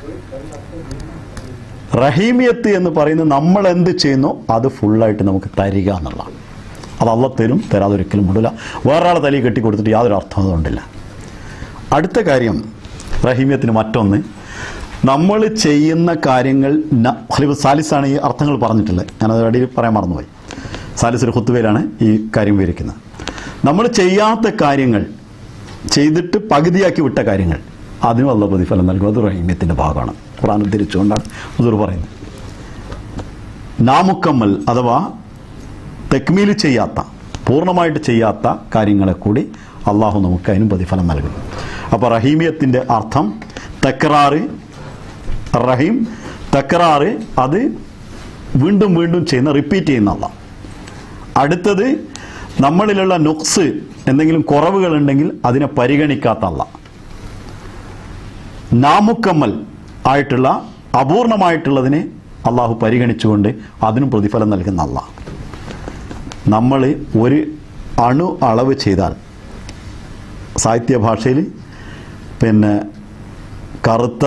റഹീമിയത്ത് എന്ന് പറയുന്നത് നമ്മൾ എന്ത് ചെയ്യുന്നോ അത് ഫുള്ളായിട്ട് നമുക്ക് തരിക എന്നുള്ളതാണ്. അത് അള്ളാഹ് തരും, തരാതെ ഒരിക്കലും വിടില്ല. വേറൊരാളെ തലയിൽ കെട്ടി കൊടുത്തിട്ട് യാതൊരു അർത്ഥം അതുകൊണ്ടില്ല. അടുത്ത കാര്യം റഹീമിയത്തിന് മറ്റൊന്ന്, നമ്മൾ ചെയ്യുന്ന കാര്യങ്ങൾ ഖലീഫ സാലിസാണ് ഈ അർത്ഥങ്ങൾ പറഞ്ഞിട്ടുള്ളത്. ഞാനത് അടിയിൽ പറയാൻ മറന്നുപോയി. സാലിസ് ഒരു ഖുത്ബയിലാണ് ഈ കാര്യം വിവരിക്കുന്നത്. നമ്മൾ ചെയ്യാത്ത കാര്യങ്ങൾ, ചെയ്തിട്ട് പകുതിയാക്കി വിട്ട കാര്യങ്ങൾ, അതിനും അള്ളാഹ് പ്രതിഫലം നൽകും. അത് റഹീമിയത്തിൻ്റെ ഭാഗമാണ്. ഖുർആൻ ഉദ്ധരിച്ചുകൊണ്ടാണ് ഹുസൂർ പറയുന്നത്. നാമുക്കമ്മൽ അഥവാ തെക്മീൽ ചെയ്യാത്ത, പൂർണ്ണമായിട്ട് ചെയ്യാത്ത കാര്യങ്ങളെ കൂടി അള്ളാഹു നമുക്ക് അതിനും പ്രതിഫലം നൽകും. അപ്പോൾ റഹീമിയത്തിൻ്റെ അർത്ഥം തക്രാറ്, റഹീം തക്രാറ്, അത് വീണ്ടും വീണ്ടും ചെയ്യുന്ന, റിപ്പീറ്റ് ചെയ്യുന്ന അള്ളാഹ്. അടുത്തത് നമ്മളിലുള്ള നുക്സ്, എന്തെങ്കിലും കുറവുകളുണ്ടെങ്കിൽ അതിനെ പരിഗണിക്കാത്ത അള്ളാഹ്. നാമുക്കമ്മൽ ആയിട്ടുള്ള അപൂർണമായിട്ടുള്ളതിനെ അള്ളാഹു പരിഗണിച്ചുകൊണ്ട് അതിനും പ്രതിഫലം നൽകുന്ന അള്ളാഹ്. നമ്മൾ ഒരു അണു അളവ് ചെയ്താൽ, സാഹിത്യ ഭാഷയിൽ കറുത്ത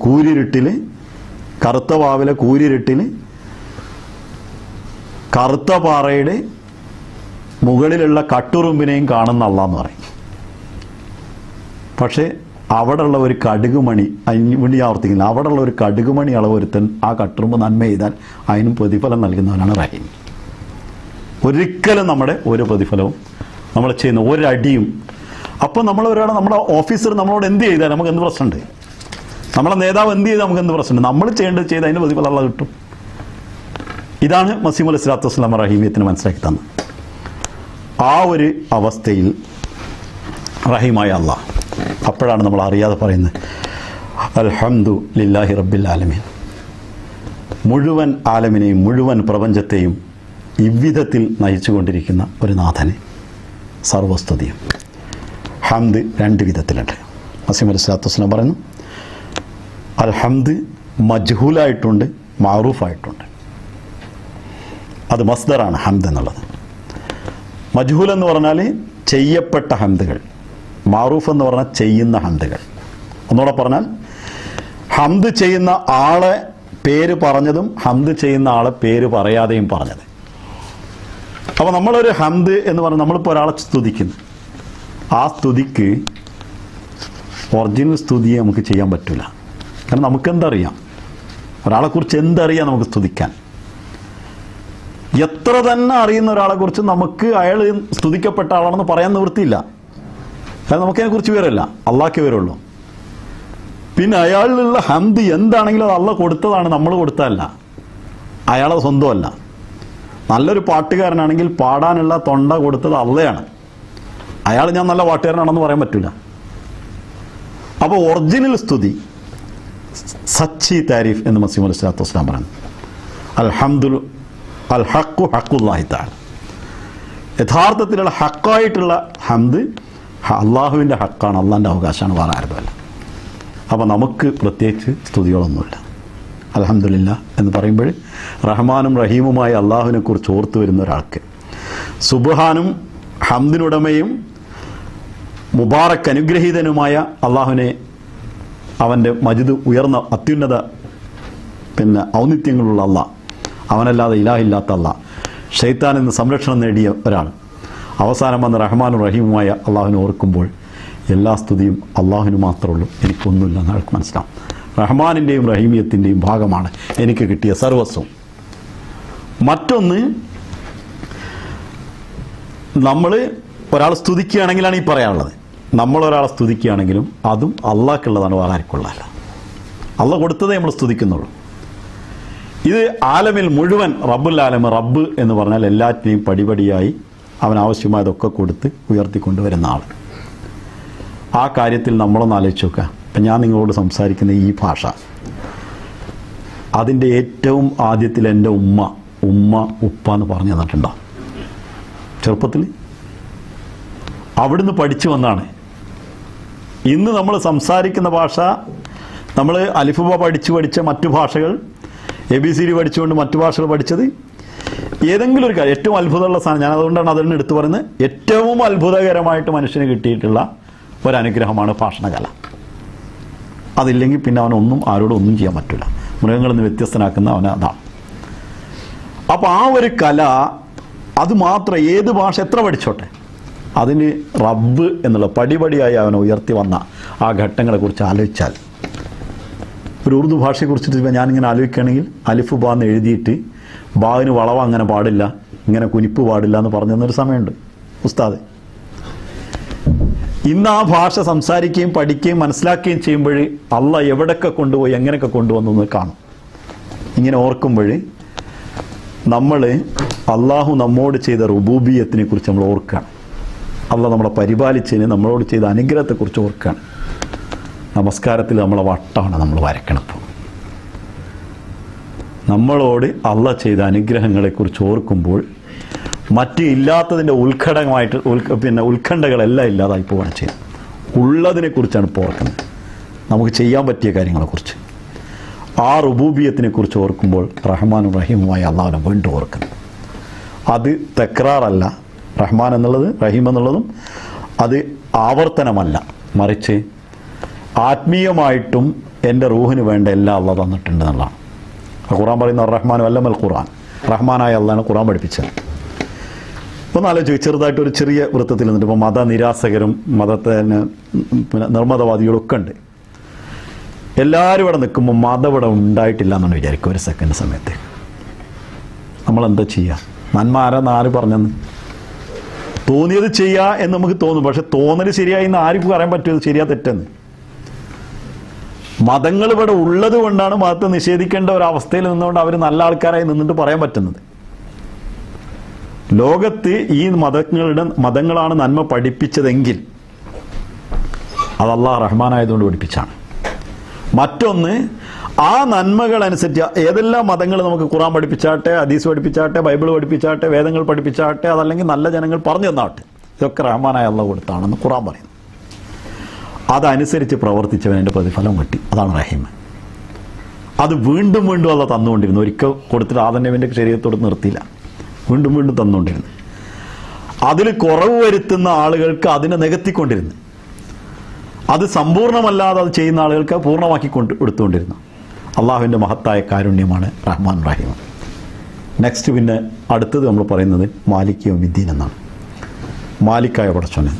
കൂരിരുട്ടിൽ, കറുത്ത വാവിലെ കൂരിരുട്ടിൽ കറുത്ത പാറയുടെ മുകളിലുള്ള കട്ടുറുമ്പിനെയും കാണുന്ന അള്ളാന്ന് പറയും. പക്ഷേ അവിടെയുള്ള ഒരു കടുകുമണി, അതിന് വേണ്ടി ആവർത്തിക്കുന്നില്ല, അവിടെയുള്ള ഒരു കടുകുമണി അളവ് ഒരുത്തൻ ആ കട്ടുറുമ്പ് നന്മ ചെയ്താൽ അതിനും പ്രതിഫലം നൽകുന്നവനാണ് റഹീം. ഒരിക്കലും നമ്മുടെ ഒരു പ്രതിഫലവും നമ്മൾ ചെയ്യുന്ന ഒരടിയും. അപ്പോൾ നമ്മുടെ ഓഫീസർ നമ്മളോട് എന്ത് ചെയ്താൽ നമുക്ക് എന്ത് പ്രശ്നമുണ്ട്? നമ്മളെ നേതാവ് എന്ത് ചെയ്താൽ നമുക്ക് എന്ത് പ്രശ്നമുണ്ട്? നമ്മൾ ചെയ്യേണ്ടത് ചെയ്ത് അതിൻ്റെ പ്രതിഫലം അള്ളാഹ് കിട്ടും. ഇതാണ് മസീഹ് അലൈഹി സ്വലാത്തു വസ്സലാം റഹീമിയത്തിന് മനസ്സിലാക്കി തന്നത്. ആ ഒരു അവസ്ഥയിൽ റഹീമായ അള്ളാഹ്, അപ്പോഴാണ് നമ്മൾ അറിയാതെ പറയുന്നത് അൽഹംദു ലില്ലാഹി റബ്ബിൽ ആലമീൻ. മുഴുവൻ ആലമിനെയും മുഴുവൻ പ്രപഞ്ചത്തെയും ഇவ்விധത്തിൽ നയിച്ചുകൊണ്ടിരിക്കുന്ന ഒരു നാഥനെ സർവസ്തുതിയും. ഹംദ് രണ്ട് വിധത്തിലുണ്ട്. മസീഹ് അലൈഹി സ്വലാത്തു വസ്സലാം പറയുന്നു, അൽഹംദ് മജ്ഹൂലായിട്ടുണ്ട്, മഅറൂഫായിട്ടുണ്ട്. അത് മസ്ദറാണ് ഹംദ് എന്നുള്ളത്. മജ്ഹൂൽ എന്ന് പറഞ്ഞാൽ ചെയ്യപ്പെട്ട ഹംദുകൾ, മഅറൂഫ് എന്ന് പറഞ്ഞാൽ ചെയ്യുന്ന ഹംദുകൾ. ഒന്നുകൂടെ പറഞ്ഞാൽ ഹംദ് ചെയ്യുന്ന ആളെ പേര് പറഞ്ഞതും ഹംദ് ചെയ്യുന്ന ആളെ പേര് പറയാതെയും പറഞ്ഞത്. അപ്പോൾ നമ്മളൊരു ഹംദ് എന്ന് പറഞ്ഞാൽ നമ്മളിപ്പോൾ ഒരാളെ സ്തുതിക്കുന്നു, ആ സ്തുതിക്ക് ഒറിജിനൽ സ്തുതിയെ നമുക്ക് ചെയ്യാൻ പറ്റില്ല. കാരണം നമുക്കെന്തറിയാം, ഒരാളെക്കുറിച്ച് എന്തറിയാം നമുക്ക് സ്തുതിക്കാൻ? എത്ര തന്നെ അറിയുന്ന ഒരാളെക്കുറിച്ച് നമുക്ക് അയാൾ സ്തുതിക്കപ്പെട്ട ആളാണെന്ന് പറയാൻ നിവൃത്തിയില്ല. കാരണം നമുക്കതിനെക്കുറിച്ച് വിവരമില്ല, അള്ളാഹ്ക്ക് വിവരമുള്ളൂ. പിന്നെ അയാളിലുള്ള ഹംദ് എന്താണെങ്കിലും അത് അള്ളാഹ് കൊടുത്തതാണ്, നമ്മൾ കൊടുത്തതല്ല, അയാളെ സ്വന്തമല്ല. നല്ലൊരു പാട്ടുകാരനാണെങ്കിൽ പാടാനുള്ള തൊണ്ട കൊടുത്തത് അള്ളയാണ്. അയാൾ ഞാൻ നല്ല പാട്ടുകാരനാണെന്ന് പറയാൻ പറ്റില്ല. അപ്പോൾ ഒറിജിനൽ സ്തുതി, സച്ചി താരിഫ് എന്ന് മസീഹ് അലൈഹി സ്വലാത്തു വസ്സലാം പറഞ്ഞു. അൽഹംദുൽ അൽ ഹഖു ഹഖുല്ലാഹി തആല, യഥാർത്ഥത്തിലുള്ള ഹക്കായിട്ടുള്ള ഹംദ് അള്ളാഹുവിൻ്റെ ഹക്കാണ്, അള്ളാഹിൻ്റെ അവകാശമാണ്, വേറെ ആരുമല്ല. അപ്പോൾ നമുക്ക് പ്രത്യേകിച്ച് സ്തുതികളൊന്നുമില്ല. അൽഹംദുലില്ലാ എന്ന് പറയുമ്പോൾ റഹ്മാനും റഹീമുമായ അള്ളാഹുവിനെ കുറിച്ച് ഓർത്തു വരുന്ന ഒരാൾക്ക്, സുബ്ഹാനും ഹംദിനുടമയും മുബാറക് അനുഗ്രഹീതനുമായ അള്ളാഹുവിനെ, അവൻ്റെ മജിദ് ഉയർന്ന അത്യുന്നത ഔന്നിത്യങ്ങളുള്ള അള്ളാഹ്, അവനല്ലാതെ ഇലാഹില്ലാത്ത അള്ളാഹ്, ഷൈത്താനിൽ നിന്ന് സംരക്ഷണം നേടിയ ഒരാൾ, അവസാനം വന്ന റഹ്മാനും റഹീമുമായ അള്ളാഹുവിനെ ഓർക്കുമ്പോൾ എല്ലാ സ്തുതിയും അള്ളാഹുവിന് മാത്രമേ ഉള്ളൂ, എനിക്കൊന്നുമില്ല എന്ന് ആൾക്ക് മനസ്സിലാവും. റഹ്മാനിൻ്റെയും റഹീമിയത്തിൻ്റെയും ഭാഗമാണ് എനിക്ക് കിട്ടിയ സർവസ്വം. മറ്റൊന്ന്, നമ്മൾ ഒരാൾ സ്തുതിക്കുകയാണെങ്കിലാണ് ഈ പറയാനുള്ളത്. നമ്മളൊരാളെ സ്തുതിക്കുകയാണെങ്കിലും അതും അള്ളാഹ്ക്കുള്ളതാണ്, വേറെ ആർക്കുള്ളതല്ല. അള്ളാഹ് കൊടുത്തതേ നമ്മൾ സ്തുതിക്കുന്നുള്ളൂ. ഇത് ആലമിൽ മുഴുവൻ റബ്ബുൽ ആലം, റബ്ബ് എന്ന് പറഞ്ഞാൽ എല്ലാറ്റിനെയും പടിപടിയായി അവനാവശ്യമായതൊക്കെ കൊടുത്ത് ഉയർത്തിക്കൊണ്ടുവരുന്ന ആൾ. ആ കാര്യത്തിൽ നമ്മളൊന്ന് ആലോചിച്ച് നോക്കുക. ഇപ്പം ഞാൻ നിങ്ങളോട് സംസാരിക്കുന്ന ഈ ഭാഷ, അതിൻ്റെ ഏറ്റവും ആദ്യത്തിൽ എൻ്റെ ഉമ്മ ഉപ്പ എന്ന് പറഞ്ഞു തന്നിട്ടുണ്ടോ? ചെറുപ്പത്തിൽ അവിടുന്ന് പഠിച്ചു വന്നാണ്. ഇന്ന് നമ്മൾ സംസാരിക്കുന്ന ഭാഷ, നമ്മൾ അലിഫുബ പഠിച്ച മറ്റു ഭാഷകൾ, ABCD പഠിച്ചുകൊണ്ട് മറ്റു ഭാഷകൾ പഠിച്ചത്, ഏതെങ്കിലും ഒരു കാര്യം ഏറ്റവും അത്ഭുതമുള്ള സാധനം, ഞാൻ അതുകൊണ്ടാണ് അതിന് എടുത്തു പറയുന്നത്, ഏറ്റവും അത്ഭുതകരമായിട്ട് മനുഷ്യന് കിട്ടിയിട്ടുള്ള ഒരനുഗ്രഹമാണ് ഭാഷണകല. അതില്ലെങ്കിൽ പിന്നെ അവനൊന്നും ആരോടും ഒന്നും ചെയ്യാൻ പറ്റില്ല. മൃഗങ്ങളിൽ നിന്ന് വ്യത്യസ്തനാക്കുന്ന അവന് അതാണ്. അപ്പോൾ ആ ഒരു കല അത് മാത്രം ഏത് ഭാഷ എത്ര പഠിച്ചോട്ടെ അതിന് റബ്ബ് എന്നുള്ള പടിപടിയായി അവനെ ഉയർത്തി വന്ന ആ ഘട്ടങ്ങളെക്കുറിച്ച് ആലോചിച്ചാൽ, ഒരു ഉറുദു ഭാഷയെക്കുറിച്ചിട്ട് ഞാനിങ്ങനെ ആലോചിക്കുകയാണെങ്കിൽ അലിഫ് ബാ എന്ന് എഴുതിയിട്ട് ബാവിന് വളവ അങ്ങനെ പാടില്ല, ഇങ്ങനെ കുനിപ്പ് പാടില്ല എന്ന് പറഞ്ഞു തന്നൊരു സമയമുണ്ട് ഉസ്താദ്. ഇന്ന് ആ ഭാഷ സംസാരിക്കുകയും പഠിക്കുകയും മനസ്സിലാക്കുകയും ചെയ്യുമ്പോൾ അള്ള എവിടെയൊക്കെ കൊണ്ടുപോയി എങ്ങനെയൊക്കെ കൊണ്ടുവന്നു കാണും. ഇങ്ങനെ ഓർക്കുമ്പോൾ നമ്മൾ അള്ളാഹു നമ്മോട് ചെയ്ത റുബൂബിയത്തിനെ കുറിച്ച് നമ്മൾ ഓർക്കുകയാണ്. അള്ള നമ്മളെ പരിപാലിച്ചതിന് നമ്മളോട് ചെയ്ത അനുഗ്രഹത്തെക്കുറിച്ച് ഓർക്കുകയാണ്. നമസ്കാരത്തിൽ നമ്മളെ വട്ടമാണ് നമ്മൾ വരയ്ക്കണപ്പോൾ. നമ്മളോട് അള്ള ചെയ്ത അനുഗ്രഹങ്ങളെക്കുറിച്ച് ഓർക്കുമ്പോൾ മറ്റ് ഇല്ലാത്തതിൻ്റെ ഉത്കണ്ഠകളെല്ലാം ഇല്ലാതായി പോവുകയാണ് ചെയ്യുന്നത്. ഉള്ളതിനെക്കുറിച്ചാണ് ഇപ്പോൾ ഓർക്കുന്നത്, നമുക്ക് ചെയ്യാൻ പറ്റിയ കാര്യങ്ങളെക്കുറിച്ച്. ആ റുബൂബിയത്തിനെ കുറിച്ച് ഓർക്കുമ്പോൾ റഹ്മാനും റഹീമുമായ അള്ളാഹുവിനെ വീണ്ടും ഓർക്കുന്നു. അത് തക്രാറല്ല, റഹ്മാൻ എന്നുള്ളത് റഹീം എന്നുള്ളതും അത് ആവർത്തനമല്ല, മറിച്ച് ആത്മീയമായിട്ടും എൻ്റെ റൂഹിന് വേണ്ട എല്ലാം അള്ളാഹ് തന്നിട്ടുണ്ട് എന്നുള്ളതാണ്. ഖുർആൻ പറയുന്ന റഹ്മാനും അല്ലമൽ ഖുർആൻ, റഹ്മാനായ അള്ളാഹാണ് ഖുർആൻ പഠിപ്പിച്ചത്. ഒന്ന് ആലോചിച്ച് ചെറുതായിട്ട് ഒരു ചെറിയ വൃത്തത്തിൽ നിന്നിട്ട് ഇപ്പോൾ മതനിരാസകരും മതത്തെ പിന്നെ നിർമ്മതവാദികളൊക്കെ ഉണ്ട്. എല്ലാവരും ഇവിടെ നിൽക്കുമ്പോൾ മതം ഇവിടെ ഉണ്ടായിട്ടില്ല എന്നാണ് വിചാരിക്കുക. ഒരു സെക്കൻഡ് സമയത്ത് നമ്മളെന്താ ചെയ്യുക? നന്മ ആരാന്ന് ആര് പറഞ്ഞെന്ന് തോന്നിയത് ചെയ്യുക എന്ന് നമുക്ക് തോന്നും. പക്ഷെ തോന്നൽ ശരിയായി എന്ന് ആർക്കും പറയാൻ പറ്റുമത് ശരിയാ തെറ്റെന്ന്. മതങ്ങൾ ഇവിടെ ഉള്ളത് കൊണ്ടാണ് മതത്തെ നിഷേധിക്കേണ്ട ഒരവസ്ഥയിൽ നിന്നുകൊണ്ട് അവർ നല്ല ആൾക്കാരായി നിന്നിട്ട് പറയാൻ പറ്റുന്നത്. ലോകത്ത് ഈ മതങ്ങളാണ് നന്മ പഠിപ്പിച്ചതെങ്കിൽ അത് അല്ലാഹ് റഹ്മാനായതുകൊണ്ട് പഠിപ്പിച്ചാണ്. മറ്റൊന്ന്, ആ നന്മകൾ അനുസരിച്ച് ഏതെല്ലാം മതങ്ങൾ നമുക്ക് ഖുർആൻ പഠിപ്പിച്ചാട്ടെ, ഹദീസ് പഠിപ്പിച്ചാട്ടെ, ബൈബിൾ പഠിപ്പിച്ചാട്ടെ, വേദങ്ങൾ പഠിപ്പിച്ചാട്ടെ, അതല്ലെങ്കിൽ നല്ല ജനങ്ങൾ പറഞ്ഞു തന്നാട്ടെ, ഇതൊക്കെ റഹ്മാനായ അല്ലാഹ് കൊടുത്താണെന്ന് ഖുർആൻ പറയുന്നു. അതനുസരിച്ച് പ്രവർത്തിച്ചവൻ്റെ പ്രതിഫലം കിട്ടി. അതാണ് റഹീം. അത് വീണ്ടും വീണ്ടും അല്ലാഹ് തന്നുകൊണ്ടിരുന്നു. ഒരിക്കൽ കൊടുത്തിട്ട് ആദം നബിയുടെ ശരീരത്തോട് നിർത്തിയില്ല, വീണ്ടും വീണ്ടും തന്നുകൊണ്ടിരുന്നു. അതിൽ കുറവ് വരുത്തുന്ന ആളുകൾക്ക് അതിനെ നികത്തിക്കൊണ്ടിരുന്നു. അത് സമ്പൂർണ്ണമല്ലാതെ അത് ചെയ്യുന്ന ആളുകൾക്ക് പൂർണ്ണമാക്കി എടുത്തുകൊണ്ടിരുന്നു. അള്ളാഹുവിൻ്റെ മഹത്തായ കാരുണ്യമാണ് റഹ്മാൻ റഹീം. നെക്സ്റ്റ് പിന്നെ അടുത്തത് നമ്മൾ പറയുന്നത് മാലിക് യൗമിദ്ദീൻ എന്നാണ്. മാലിക്കായ പടച്ചോനെ,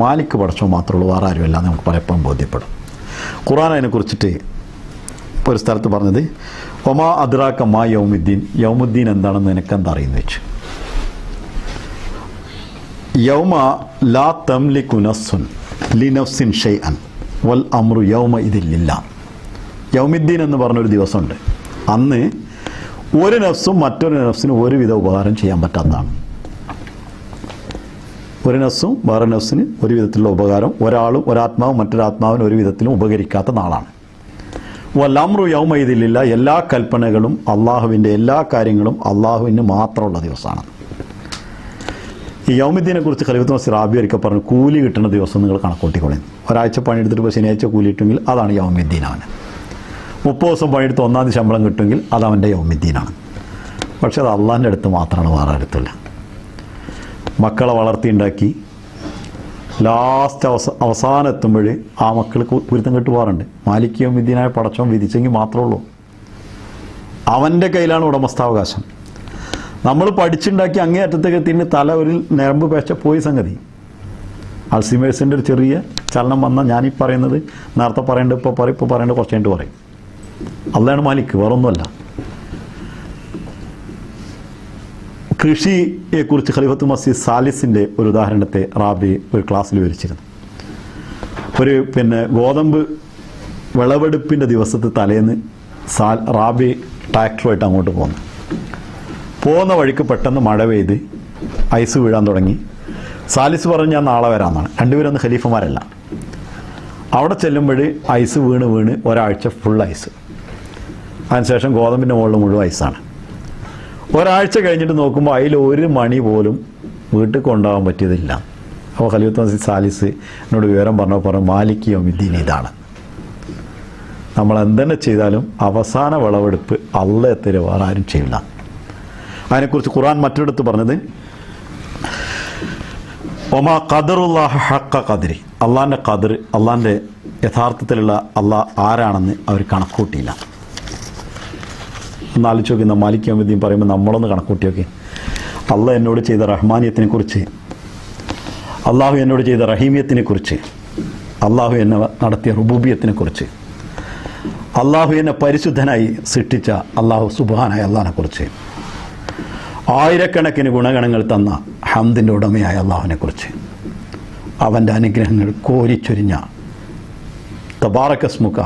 മാലിക് പടച്ചോൻ മാത്രമേ ഉള്ളൂ, വേറെ ആരുമല്ല എന്ന് നമുക്ക് പലപ്പോഴും ബോധ്യപ്പെടും. ഖുർആൻ അതിനെക്കുറിച്ചിട്ട് ഒരു സ്ഥലത്ത് പറഞ്ഞത് ഒമാ അദ്റാക മാ യൗമുദ്ദീൻ, യൗമുദ്ദീൻ എന്താണെന്ന് നിനക്കെന്താ അറിയുന്നു വെച്ചു. യൗമ ലാ തംലികു നഫ്സുൻ ലിനഫ്സിൻ ഷൈഅൻ വൽ അംറു യൗമ ഇതില്ല. യൗമുദ്ദീൻ എന്ന് പറഞ്ഞൊരു ദിവസമുണ്ട്. അന്ന് ഒരു നഫ്സും മറ്റൊരു നഫ്സിനും ഒരുവിധ ഉപകാരം ചെയ്യാൻ പറ്റാത്തതാണ്. ഒരു നഫ്സും വേറെ നഫ്സിന് ഒരു വിധത്തിലുള്ള ഉപകാരം, ഒരാളും ഒരാത്മാവും മറ്റൊരാത്മാവിന് ഒരു വിധത്തിലും ഉപകരിക്കാത്ത നാളാണ്. വൽ അംറു യൗമ ഇതില്ല, എല്ലാ കൽപ്പനകളും അള്ളാഹുവിൻ്റെ എല്ലാ കാര്യങ്ങളും അള്ളാഹുവിന് മാത്രമുള്ള ദിവസമാണ്. ഈ യൗമുദ്ദീനെ കുറിച്ച് ഖലീഫത്തുൽ മസീഹ് റാബി ഒരിക്കൽ പറഞ്ഞു, കൂലി കിട്ടുന്ന ദിവസം നിങ്ങൾ കണക്കൂട്ടിക്കൊള്ളി. ഒരാഴ്ച പണിയെടുത്തിട്ട് ഇപ്പോൾ ശനിയാഴ്ച കൂലി കിട്ടുമെങ്കിൽ അതാണ് യൗമുദ്ദീൻ. അവന് 30 ദിവസം പണിയെടുത്ത് 1-ാം തീയതി ശമ്പളം കിട്ടുമെങ്കിൽ അത് അവൻ്റെ യൗമുദ്ദീനാണ്. പക്ഷെ അത് അള്ളാഹിൻ്റെ അടുത്ത് മാത്രമാണ്, വേറെ അടുത്തില്ല. മക്കളെ വളർത്തിയുണ്ടാക്കി ലാസ്റ്റ് അവസാനം എത്തുമ്പോൾ ആ മക്കൾ കുരുത്തം കെട്ട് പോകാറുണ്ട്. മാലിക് യൗമുദ്ദീനായ പടച്ചോൻ വിധിച്ചെങ്കിൽ മാത്രമേ ഉള്ളൂ. അവൻ്റെ കയ്യിലാണ് ഉടമസ്ഥാവകാശം. നമ്മൾ പഠിച്ചുണ്ടാക്കി അങ്ങേ അറ്റത്തേക്ക് എത്തിയിട്ട് തല ഒരു ഞരമ്പ് പേച്ച പോയി സംഗതി. അൾസിമേഴ്സിൻ്റെ ഒരു ചെറിയ ചലനം വന്നാൽ ഞാനീ പറയുന്നത് നേരത്തെ പറയേണ്ടത് ഇപ്പോൾ പറയേണ്ടത് കുറച്ച് കഴിഞ്ഞിട്ട് പറയും. അള്ളാഹാണ് മാലിക്, വേറൊന്നുമല്ല. കൃഷിയെക്കുറിച്ച് ഖലീഫത്തുൽ മസീഹ് സാലിസിൻ്റെ ഒരു ഉദാഹരണത്തെ റാബി ഒരു ക്ലാസ്സിൽ വിവരിച്ചിരുന്നു. ഗോതമ്പ് വിളവെടുപ്പിൻ്റെ ദിവസത്തെ തലേന്ന് റാബി ട്രാക്ടറുമായിട്ട് അങ്ങോട്ട് പോകുന്ന വഴിക്ക് പെട്ടെന്ന് മഴ പെയ്ത് ഐസ് വീഴാൻ തുടങ്ങി. സാലിസ് പറഞ്ഞ് ഞാൻ നാളെ വരാമെന്നാണ്. രണ്ടുപേരൊന്നും ഖലീഫമാരല്ല. അവിടെ ചെല്ലുമ്പോൾ ഐസ് വീണ് ഒരാഴ്ച ഫുൾ ഐസ്. അതിനുശേഷം ഗോതമ്പിൻ്റെ മുകളിൽ മുഴുവൻ ഐസാണ്. ഒരാഴ്ച കഴിഞ്ഞിട്ട് നോക്കുമ്പോൾ അതിൽ ഒരു മണി പോലും വീട്ടിൽ കൊണ്ടുപോകാൻ പറ്റിയതില്ല. അപ്പോൾ ഖലീഫത്തുൽ മസീഹ് സാലിസ് എന്നോട് വിവരം പറഞ്ഞു, മാലിക് യൗമുദ്ദീൻ ഇതാണ്. നമ്മൾ എന്തെന്നെ ചെയ്താലും അവസാന വിളവെടുപ്പ് അള്ളാഹ് തരും, വേറെ ആരും ചെയ്യില്ല. അതിനെക്കുറിച്ച് ഖുർആൻ മറ്റൊരിടത്ത് പറഞ്ഞത് ഒമാ ഖദറുല്ലാഹ ഹഖ ഖദ്രി, അള്ളാഹിൻ്റെ ഖദർ, അള്ളാഹിൻ്റെ യഥാർത്ഥത്തിലുള്ള അള്ളാഹ് ആരാണെന്ന് അവർ കണക്കൂട്ടിയില്ല. ഒന്ന് ആലോചിച്ച് നോക്കി, മാലിക് യൗമിദ്ദീൻ പറയുമ്പോൾ നമ്മളൊന്ന് കണക്കൂട്ടി നോക്കി. അള്ളാഹ് എന്നോട് ചെയ്ത റഹ്മാനിയത്തിനെ കുറിച്ച്, അള്ളാഹു എന്നോട് ചെയ്ത റഹീമിയത്തിനെ കുറിച്ച്, അള്ളാഹു എന്നെ നടത്തിയ റുബൂബിയത്തിനെ കുറിച്ച്, അള്ളാഹു എന്നെ പരിശുദ്ധനായി സൃഷ്ടിച്ച അള്ളാഹു സുബ്ഹാനായ അള്ളാഹിനെ കുറിച്ച്, ആയിരക്കണക്കിന് ഗുണഗണങ്ങൾ തന്ന ഹംദിൻ്റെ ഉടമയായ അള്ളാഹുവിനെ കുറിച്ച്, അവൻ്റെ അനുഗ്രഹങ്ങൾ കോരിച്ചൊരിഞ്ഞ തബാറകസ്മുക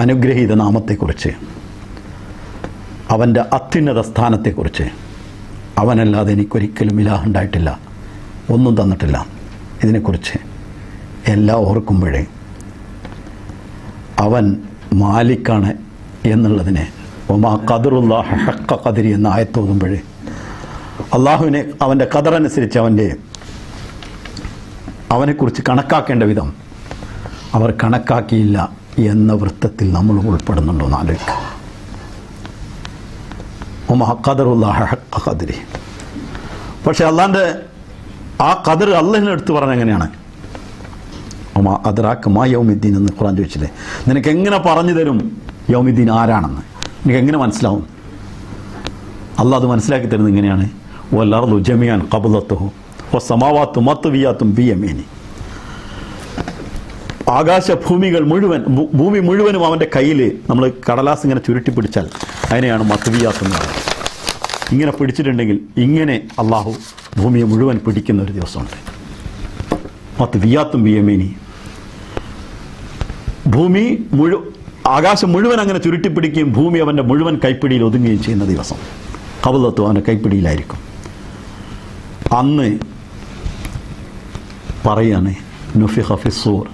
അനുഗ്രഹീത നാമത്തെക്കുറിച്ച്, അവൻ്റെ അത്യുന്നത സ്ഥാനത്തെക്കുറിച്ച്, അവനല്ലാതെ എനിക്കൊരിക്കലും ഇലാഹ് ഉണ്ടായിട്ടില്ല, ഒന്നും തന്നിട്ടില്ല, ഇതിനെക്കുറിച്ച് എല്ലാം ഓർക്കുമ്പോഴേ അവൻ മാലിക്കാണ് എന്നുള്ളതിനെ ഒമാ ഖദറുല്ലാഹ ഹഖ ഖദ്രി എന്ന ആയത്തോതുമ്പോഴേ അള്ളാഹുവിനെ അവൻ്റെ ഖദറനുസരിച്ച് അവനെക്കുറിച്ച് കണക്കാക്കേണ്ട വിധം അവർ കണക്കാക്കിയില്ല എന്ന വൃത്തത്തിൽ നമ്മൾ ഉൾപ്പെടുന്നുണ്ടോ എന്ന് ആലോചിക്കുക. ഒമാ ഖദറുല്ലാഹ ഹഖ ഖദ്രി. പക്ഷെ അള്ളാഹിൻ്റെ ആ ഖദർ അള്ളാഹിനെ എടുത്ത് പറഞ്ഞ എങ്ങനെയാണ്? ഒമാ അദ്റാക മാ യൗമിദ്ദീൻ എന്ന് ഖുർആൻ ചോദിച്ചില്ലേ, നിനക്ക് എങ്ങനെ പറഞ്ഞു തരും യൗമിദ്ദീൻ ആരാണെന്ന്? നിനക്ക് എങ്ങനെ മനസ്സിലാവും? അള്ളാഹ് അത് മനസ്സിലാക്കി തരുന്നത് ഇങ്ങനെയാണ്, വൽ-അർളു ജമീഅൻ ഖബ്ളതുഹു വസ്സമാവാതു മത്വിയാത്തുൻ ബിയമീനി. ആകാശഭൂമികൾ മുഴുവൻ, ഭൂമി മുഴുവനും അവൻ്റെ കയ്യിൽ നമ്മൾ കടലാസ് ഇങ്ങനെ ചുരുട്ടി പിടിച്ചാൽ അതിനെയാണ് മത്വിയാത്ത് എന്ന് പറയുന്നത്. ഇങ്ങനെ പിടിച്ചിട്ടുണ്ടെങ്കിൽ ഇങ്ങനെ അള്ളാഹു ഭൂമിയെ മുഴുവൻ പിടിക്കുന്ന ഒരു ദിവസമുണ്ട്. മത്വിയാത്തുൻ ബിയമീനി. ഭൂമി ആകാശം മുഴുവൻ അങ്ങനെ ചുരുട്ടിപ്പിടിക്കുകയും ഭൂമി അവൻ്റെ മുഴുവൻ കൈപ്പിടിയിൽ ഒതുങ്ങുകയും ചെയ്യുന്ന ദിവസം ഖബ്ളത്തു അവൻ്റെ കൈപ്പിടിയിലായിരിക്കും. അന്ന് പറയാണ് നുഫിഖ ഫിസ്സൂർ,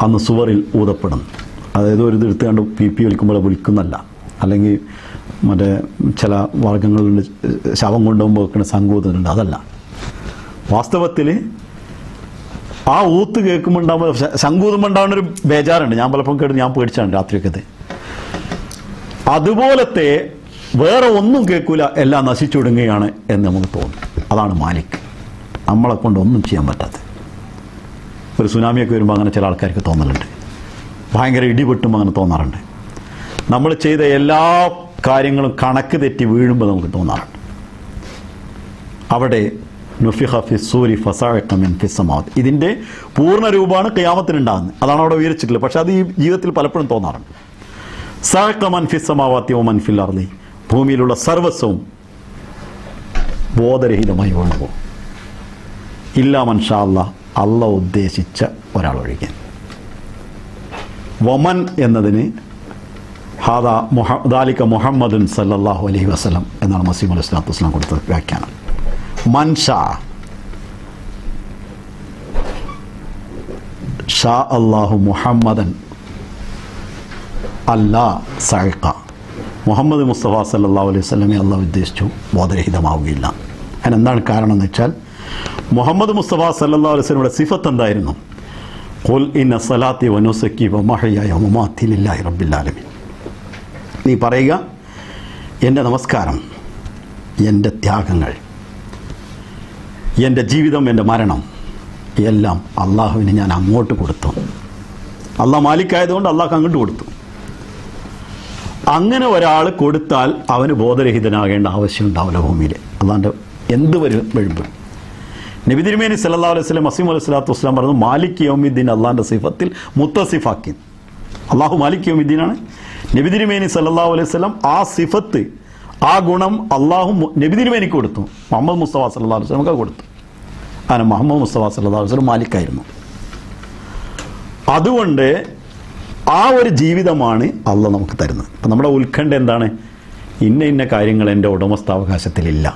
അന്ന് സുവറിൽ ഊതപ്പെടും. അതായത് ഒരു എടുത്ത് കണ്ട് പി വിളിക്കുമ്പോൾ വിളിക്കുന്നല്ല, അല്ലെങ്കിൽ മറ്റേ ചില വർഗ്ഗങ്ങളിൽ ശവം കൊണ്ടുപോകുമ്പോൾ വെക്കുന്ന സംഗൂതനുണ്ട്, അതല്ല. വാസ്തവത്തിൽ ആ ഊത്ത് കേൾക്കുമ്പോൾ ഉണ്ടാകുമ്പോൾ ശങ്കൂതുമ്പോൾ ഉണ്ടാകുന്നൊരു ബേജാറുണ്ട്. ഞാൻ പലപ്പോഴും കേട്ട് ഞാൻ പേടിച്ചാണ് രാത്രിയൊക്കെ. അതുപോലത്തെ വേറെ ഒന്നും കേൾക്കൂല, എല്ലാം നശിച്ചൊടുങ്ങുകയാണ് എന്ന് നമുക്ക് തോന്നും. അതാണ് മാലിക്. നമ്മളെ കൊണ്ട് ഒന്നും ചെയ്യാൻ പറ്റാത്ത ഒരു സുനാമിയൊക്കെ വരുമ്പോൾ അങ്ങനെ ചില ആൾക്കാർക്ക് തോന്നലുണ്ട്. ഭയങ്കര ഇടിപൊട്ടുമ്പോൾ അങ്ങനെ തോന്നാറുണ്ട്. നമ്മൾ ചെയ്ത എല്ലാ കാര്യങ്ങളും കണക്ക് തെറ്റി വീഴുമ്പോൾ നമുക്ക് തോന്നാറുണ്ട്. അവിടെ നുഫിഖ ഫിസ്സൂരി ഫസഅഖ മിൻ ഫിസ്സമാവാത്, ഇതിൻ്റെ പൂർണ്ണ രൂപമാണ് ഖിയാമത്തിനുണ്ടാകുന്നത്. അതാണ് അവിടെ വിവരിച്ചിട്ടുള്ളത്. പക്ഷെ അത് ഈ ജീവിതത്തിൽ പലപ്പോഴും തോന്നാറുണ്ട്. സഅഖ മൻ ഫിസ്സമാവാതി വമൻ ഫിൽ അർളി, ഭൂമിയിലുള്ള സർവസ്വവും ബോധരഹിതമായി ഒഴുകും. ഇല്ലാ മൻ ഷാ അല്ലാഹ്, അള്ളാഹ് ഉദ്ദേശിച്ച ഒരാൾ ഒഴികെ. വമൻ എന്നതിന് ദാലിക മുഹമ്മദുൻ സല്ലല്ലാഹു അലൈഹി വസല്ലം എന്നാണ് മസീഹ് അലൈഹി സ്വലാത്തു വസ്സലാം കൊടുത്ത വ്യാഖ്യാനം. മൻ ഷാ ഷാ അല്ലാഹു മുഹമ്മദൻ അല്ലാ സഅഖ, മുഹമ്മദ് മുസ്തഫ സല്ലല്ലാഹു അലൈഹി വസല്ലമയെ അള്ളാഹ് ഉദ്ദേശിച്ചു ബോധരഹിതമാവുകയില്ല. അതിനെന്താണ് കാരണം എന്ന് വെച്ചാൽ, മുഹമ്മദ് മുസ്തഫ സല്ലല്ലാഹു അലൈഹി വസല്ലമയുടെ സിഫത്ത് എന്തായിരുന്നു? ഖുൽ ഇന്ന സലാത്തി വനുസുക്കി വമഹ്യായ വമമാതി ലില്ലാഹി റബ്ബിൽ ആലമീൻ. നീ പറയുക, എൻ്റെ നമസ്കാരം, എൻ്റെ ത്യാഗങ്ങൾ, എൻ്റെ ജീവിതം, എൻ്റെ മരണം എല്ലാം അള്ളാഹുവിന് ഞാൻ അങ്ങോട്ട് കൊടുത്തു. അള്ളാഹ് മാലിക്കായതുകൊണ്ട് അള്ളാഹ് അങ്ങോട്ട് കൊടുത്തു. അങ്ങനെ ഒരാൾ കൊടുത്താൽ അവന് ബോധരഹിതനാകേണ്ട ആവശ്യം ഉണ്ടാവില്ല ഭൂമിയിൽ. അള്ളാൻ്റെ എന്ത് വരുമ്പോഴും നബി തിരുമേനി സല്ലല്ലാഹു അലൈഹി വസല്ലം മസീഹ് അലൈഹി സ്വലാത്തു വസ്സലാം പറഞ്ഞു, മാലിക് യൗമിദ്ദീൻ അള്ളാൻ്റെ സിഫത്തിൽ മുത്തസിഫാക്കി. അള്ളാഹു മാലിക് യൗമിദ്ദീനാണ്. നബി തിരുമേനി സല്ലല്ലാഹു അലൈഹി വസല്ലം ആ സിഫത്ത്, ആ ഗുണം അള്ളാഹു നബി തിരുമേനിക്ക് കൊടുത്തു. മുഹമ്മദ് മുസ്തഫ സല്ലല്ലാഹു അലൈഹി വസല്ലം കൊടുത്തു. അങ്ങനെ മുഹമ്മദ് മുസ്തഫ സല്ലല്ലാഹു അലൈഹി വസല്ലം മാലിക്കായിരുന്നു. അതുകൊണ്ട് ആ ഒരു ജീവിതമാണ് അള്ളാഹ് നമുക്ക് തരുന്നത്. അപ്പം നമ്മുടെ ഉത്കണ്ഠ എന്താണ്? ഇന്ന ഇന്ന കാര്യങ്ങൾ എൻ്റെ ഉടമസ്ഥാവകാശത്തിലില്ല,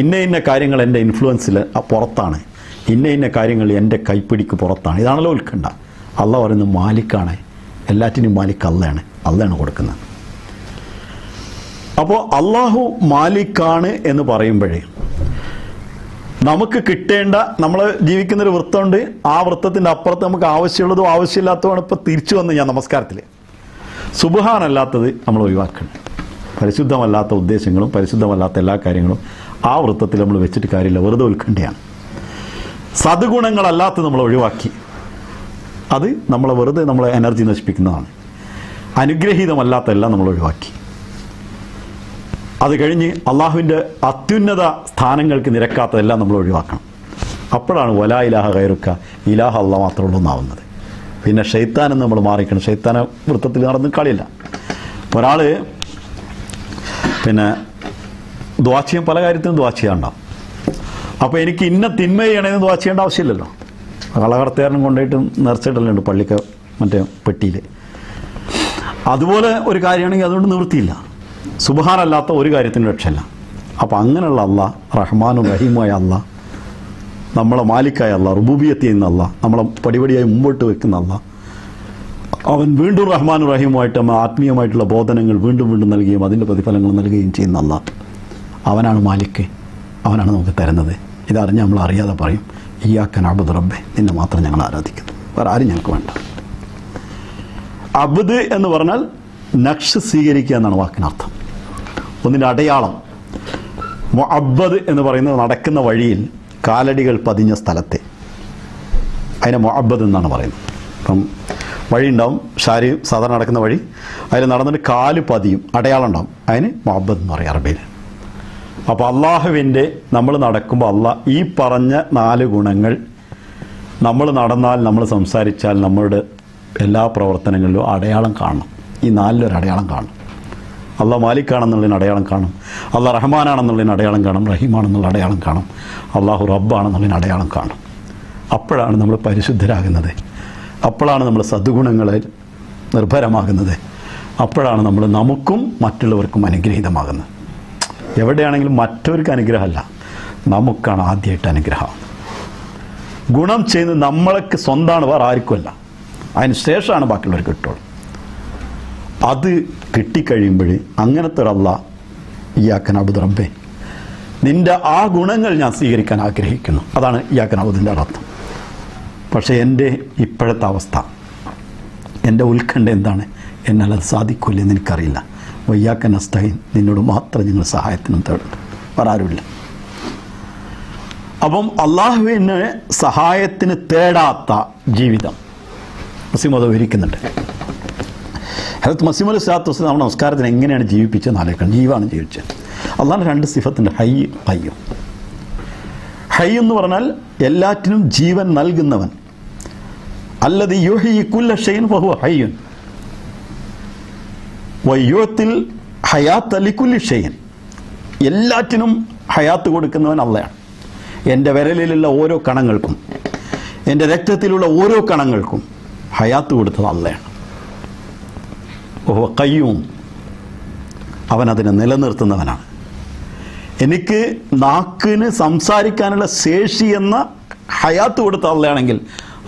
ഇന്ന ഇന്ന കാര്യങ്ങൾ എൻ്റെ ഇൻഫ്ലുവൻസിൽ പുറത്താണ്, ഇന്ന ഇന്ന കാര്യങ്ങൾ എൻ്റെ കൈപ്പിടിക്ക് പുറത്താണ്. ഇതാണല്ലോ ഉത്കണ്ഠ. അള്ളാഹ് പറയുന്നത് മാലിക്കാണ്, എല്ലാറ്റിനും മാലിക് അള്ളയാണ്, അള്ളയാണ് കൊടുക്കുന്നത്. അപ്പോൾ അള്ളാഹു മാലിക്കാണ് എന്ന് പറയുമ്പോഴേ നമുക്ക് കിട്ടേണ്ട, നമ്മൾ ജീവിക്കുന്നൊരു വൃത്തമുണ്ട്, ആ വൃത്തത്തിൻ്റെ അപ്പുറത്ത് നമുക്ക് ആവശ്യമുള്ളതും ആവശ്യമില്ലാത്തതുമാണ്. ഇപ്പോൾ തിരിച്ചു വന്ന് ഞാൻ നമസ്കാരത്തിൽ സുബ്ഹാനല്ലാത്തത് നമ്മൾ ഒഴിവാക്കണം. പരിശുദ്ധമല്ലാത്ത ഉദ്ദേശങ്ങളും പരിശുദ്ധമല്ലാത്ത എല്ലാ കാര്യങ്ങളും ആ വൃത്തത്തിൽ നമ്മൾ വെച്ചിട്ട് കാര്യമില്ല, വെറുതെ ഉത്കണ്ഠയാണ്. സദ്ഗുണങ്ങളല്ലാത്ത നമ്മൾ ഒഴിവാക്കി. അത് നമ്മളെ വെറുതെ നമ്മളെ എനർജി നശിപ്പിക്കുന്നതാണ്. അനുഗ്രഹീതമല്ലാത്ത എല്ലാം നമ്മൾ ഒഴിവാക്കി. അത് കഴിഞ്ഞ് അള്ളാഹുവിൻ്റെ അത്യുന്നത സ്ഥാനങ്ങൾക്ക് നിരക്കാത്തതെല്ലാം നമ്മൾ ഒഴിവാക്കണം. അപ്പോഴാണ് വലാ ഇലാഹ ഗൈറുക, ഇലാഹ അല്ലാഹ് മാത്രമുള്ളൂ എന്നാവുന്നത്. പിന്നെ ഷെയ്ത്താനെന്ന് നമ്മൾ മാറിക്കണം. ഷെയ്ത്താന വൃത്തത്തിൽ നടന്ന് കളിയില്ല. ഒരാൾ പിന്നെ ദുആ ചെയ്യാൻ പല കാര്യത്തിനും ദുആ ചെയ്യാനുണ്ടാവും. അപ്പോൾ എനിക്ക് ഇന്ന തിന്മ ചെയ്യണമെന്ന് ദുആ ചെയ്യേണ്ട ആവശ്യമില്ലല്ലോ. കളകടത്തുകാരനും കൊണ്ടുപോയിട്ട് നിറച്ചിടലുണ്ട് പള്ളിക്ക് മറ്റേ പെട്ടിയിൽ. അതുപോലെ ഒരു കാര്യമാണെങ്കിൽ അതുകൊണ്ട് നിവൃത്തിയില്ല. സുബ്ഹാനല്ലാത്ത ഒരു കാര്യത്തിനും രക്ഷയില്ല. അപ്പോൾ അങ്ങനെയുള്ള അല്ലാഹ്, റഹ്മാനും റഹീമായ അല്ലാഹ്, നമ്മളെ മാലിക്കായ അല്ലാഹ്, റുബൂബിയത്ത് ചെയ്യുന്ന അല്ലാഹ്, നമ്മളെ പടിപടിയായി മുമ്പോട്ട് വെക്കുന്ന അല്ലാഹ്, അവൻ വീണ്ടും റഹ്മാനും റഹീമുമായിട്ട് നമ്മൾ ആത്മീയമായിട്ടുള്ള ബോധനങ്ങൾ വീണ്ടും വീണ്ടും നൽകുകയും അതിൻ്റെ പ്രതിഫലങ്ങൾ നൽകുകയും ചെയ്യുന്ന അല്ലാഹ്, അവനാണ് മാലിക്, അവനാണ് നമുക്ക് തരുന്നത്. ഇതറിഞ്ഞ് നമ്മൾ അറിയാതെ പറയും, ഇയ്യാക നഅ്ബുദു റബ്ബേ, നിന്നെ മാത്രം ഞങ്ങൾ ആരാധിക്കുന്നു, വേറെ ആരും ഞങ്ങൾക്ക് വേണ്ട. അബ്ദ് എന്ന് പറഞ്ഞാൽ നക്ഷ് സ്വീകരിക്കുക എന്നാണ് വാക്കിനർത്ഥം. ഒന്നിൻ്റെ അടയാളം. മുഅബ്ബദ് എന്ന് പറയുന്നത് നടക്കുന്ന വഴിയിൽ കാലടികൾ പതിഞ്ഞ സ്ഥലത്തെ, അതിനെ മുഅബ്ബദ് എന്നാണ് പറയുന്നത്. അപ്പം വഴി ഉണ്ടാവും, സാധാരണ നടക്കുന്ന വഴി, അതിൽ നടന്നിട്ട് കാല് പതിയും, അടയാളം ഉണ്ടാവും, അതിന് മുഅബ്ബദ് എന്ന് പറയും അറബിയിൽ. അപ്പോൾ അള്ളാഹുവിൻ്റെ നമ്മൾ നടക്കുമ്പോൾ അള്ളാഹ് ഈ പറഞ്ഞ 4 ഗുണങ്ങൾ നമ്മൾ നടന്നാൽ, നമ്മൾ സംസാരിച്ചാൽ, നമ്മളുടെ എല്ലാ പ്രവർത്തനങ്ങളിലും അടയാളം കാണണം. ഈ 4 അടയാളം കാണും. അള്ളാഹ് മാലിക്കാണെന്നുള്ളതിന് അടയാളം കാണും, അള്ളാഹ് റഹ്മാനാണെന്നുള്ളതിന് അടയാളം കാണും, റഹീമാണെന്നുള്ള അടയാളം കാണും, അള്ളാഹു റബ്ബാണെന്നുള്ളതിന് അടയാളം കാണും. അപ്പോഴാണ് നമ്മൾ പരിശുദ്ധരാകുന്നത്. അപ്പോഴാണ് നമ്മൾ സദ്ഗുണങ്ങളിൽ നിർഭരമാകുന്നത്. അപ്പോഴാണ് നമ്മൾ നമുക്കും മറ്റുള്ളവർക്കും അനുഗ്രഹീതമാകുന്നത്. എവിടെയാണെങ്കിലും മറ്റവർക്ക് അനുഗ്രഹമല്ല, നമുക്കാണ് ആദ്യമായിട്ട് അനുഗ്രഹം. ഗുണം ചെയ്യുന്നത് നമ്മൾക്ക് സ്വന്തമാണ്, വേറെ ആർക്കുമല്ല. അതിന് ശേഷമാണ് ബാക്കിയുള്ളവർക്ക് കിട്ടുള്ളൂ. അത് കിട്ടിക്കഴിയുമ്പോൾ അങ്ങനത്തെ ഒരു അല്ലാഹ്, ഇയ്യാക നഅ്ബുദു റബ്ബേ, നിൻ്റെ ആ ഗുണങ്ങൾ ഞാൻ സ്വീകരിക്കാൻ ആഗ്രഹിക്കുന്നു. അതാണ് ഇയ്യാക നഅ്ബുദിൻ്റെ അർത്ഥം. പക്ഷേ എൻ്റെ ഇപ്പോഴത്തെ അവസ്ഥ, എൻ്റെ ഉത്കണ്ഠ എന്താണ്? എന്നാൽ അത് സാധിക്കില്ലെന്ന് എനിക്കറിയില്ല. വയ്യാക നസ്തഈൻ, നിന്നോട് മാത്രം ഞങ്ങൾ സഹായത്തിനും തേടുന്നു, വേറെ ആരുമില്ല. അപ്പം അള്ളാഹുവിന് സഹായത്തിന് തേടാത്ത ജീവിതം മുസ്ലിം അത് വിവരിക്കുന്നുണ്ട്. ഹദരത്ത് മസീഹ് മൗഊദ് സ്വല്ലല്ലാഹു അലൈഹി വസല്ലം നമസ്കാരത്തിന് എങ്ങനെയാണ് ജീവിപ്പിച്ചതെന്ന് ആലോചിക്കണം. ജീവാണ് ജീവിച്ചത്. അള്ളാഹിന് 2 സിഫത്തുണ്ട്, ഹൈ, ഖയ്യൂം. ഹൈ എന്ന് പറഞ്ഞാൽ എല്ലാറ്റിനും ജീവൻ നൽകുന്നവൻ. അല്ലദീ യുഹ്യി കുല്ല ഷൈഇൻ ഫഹുവ ഹയ്യുൻ വയുത്തിൽ ഹയാത്ത് ലികുല്ലി ഷൈഇൻ. എല്ലാറ്റിനും ഹയാത്ത് കൊടുക്കുന്നവൻ അള്ളയാണ്. എൻ്റെ വിരലിലുള്ള ഓരോ കണങ്ങൾക്കും, എൻ്റെ രക്തത്തിലുള്ള ഓരോ കണങ്ങൾക്കും ഹയാത്ത് കൊടുത്തത് അള്ളയാണ്. ഓഹോ ഖയ്യൂം, അവൻ അതിനെ നിലനിർത്തുന്നവനാണ്. എനിക്ക് നാക്കിന് സംസാരിക്കാനുള്ള ശേഷി എന്ന ഹയാത്ത് കൊടുത്ത അള്ളയാണെങ്കിൽ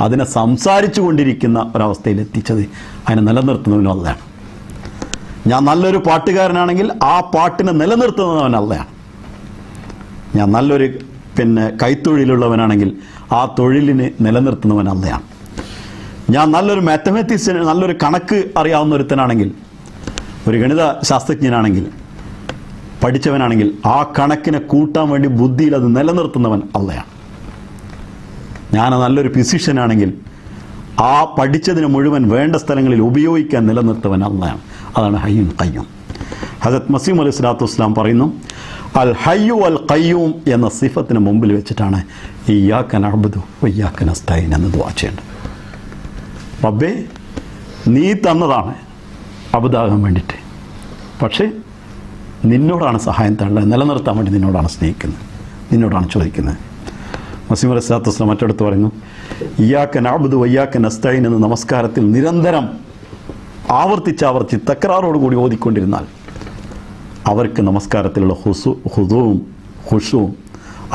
അതിനെ സംസാരിച്ചു കൊണ്ടിരിക്കുന്ന ഒരവസ്ഥയിൽ എത്തിച്ചത് അതിനെ നിലനിർത്തുന്നവനും അള്ളയാണ്. ഞാൻ നല്ലൊരു പാട്ടുകാരനാണെങ്കിൽ ആ പാട്ടിനെ നിലനിർത്തുന്നവൻ അള്ളയാണ്. ഞാൻ നല്ലൊരു കൈത്തൊഴിലുള്ളവനാണെങ്കിൽ ആ തൊഴിലിനെ നിലനിർത്തുന്നവൻ അള്ളയാണ്. ഞാൻ നല്ലൊരു മാത്തമാറ്റിക്സ്, നല്ലൊരു കണക്ക് അറിയാവുന്ന ഒരുത്തനാണെങ്കിൽ, ഒരു ഗണിത ശാസ്ത്രജ്ഞനാണെങ്കിൽ, പഠിച്ചവനാണെങ്കിൽ ആ കണക്കിനെ കൂട്ടാൻ വേണ്ടി ബുദ്ധിയിൽ അത് നിലനിർത്തുന്നവൻ അള്ളയാണ്. ഞാൻ നല്ലൊരു ഫിസിഷ്യനാണെങ്കിൽ ആ പഠിച്ചതിന് മുഴുവൻ വേണ്ട സ്ഥലങ്ങളിൽ ഉപയോഗിക്കാൻ നിലനിർത്തുവൻ അള്ളയാണ്. അതാണ് ഹയ്യും ഖയ്യൂം. ഹദരത്ത് മസീഹ് അലൈഹി സ്വലാത്തു വസ്സലാം പറയുന്നു, അൽ ഹയ്യു അൽ ഖയ്യൂം എന്ന സിഫത്തിന് മുമ്പിൽ വെച്ചിട്ടാണ് ഇയ്യാക നഅ്ബുദു വഇയ്യാക നസ്തഈൻ എന്ന് ദുആ ചെയ്യേണ്ടത്. റബ്ബേ, നീ തന്നതാണ് അബ്ദാകാൻ വേണ്ടിയിട്ട്, പക്ഷേ നിന്നോടാണ് സഹായം തേടുന്നത്, നിലനിർത്താൻ വേണ്ടി നിന്നോടാണ് സ്നേഹിക്കുന്നത്, നിന്നോടാണ് ചോദിക്കുന്നത്. മസീഹ് അലൈഹി സ്വലാത്തു വസ്സലാം മറ്റടുത്ത് പറയുന്നു, ഇയ്യാക നഅ്ബുദു വഇയ്യാക നസ്തഈൻ എന്ന് നമസ്കാരത്തിൽ നിരന്തരം ആവർത്തിച്ച് തക്രാറോടുകൂടി ഓതിക്കൊണ്ടിരുന്നാൽ അവർക്ക് നമസ്കാരത്തിലുള്ള ഖുദൂവും ഖുശൂവും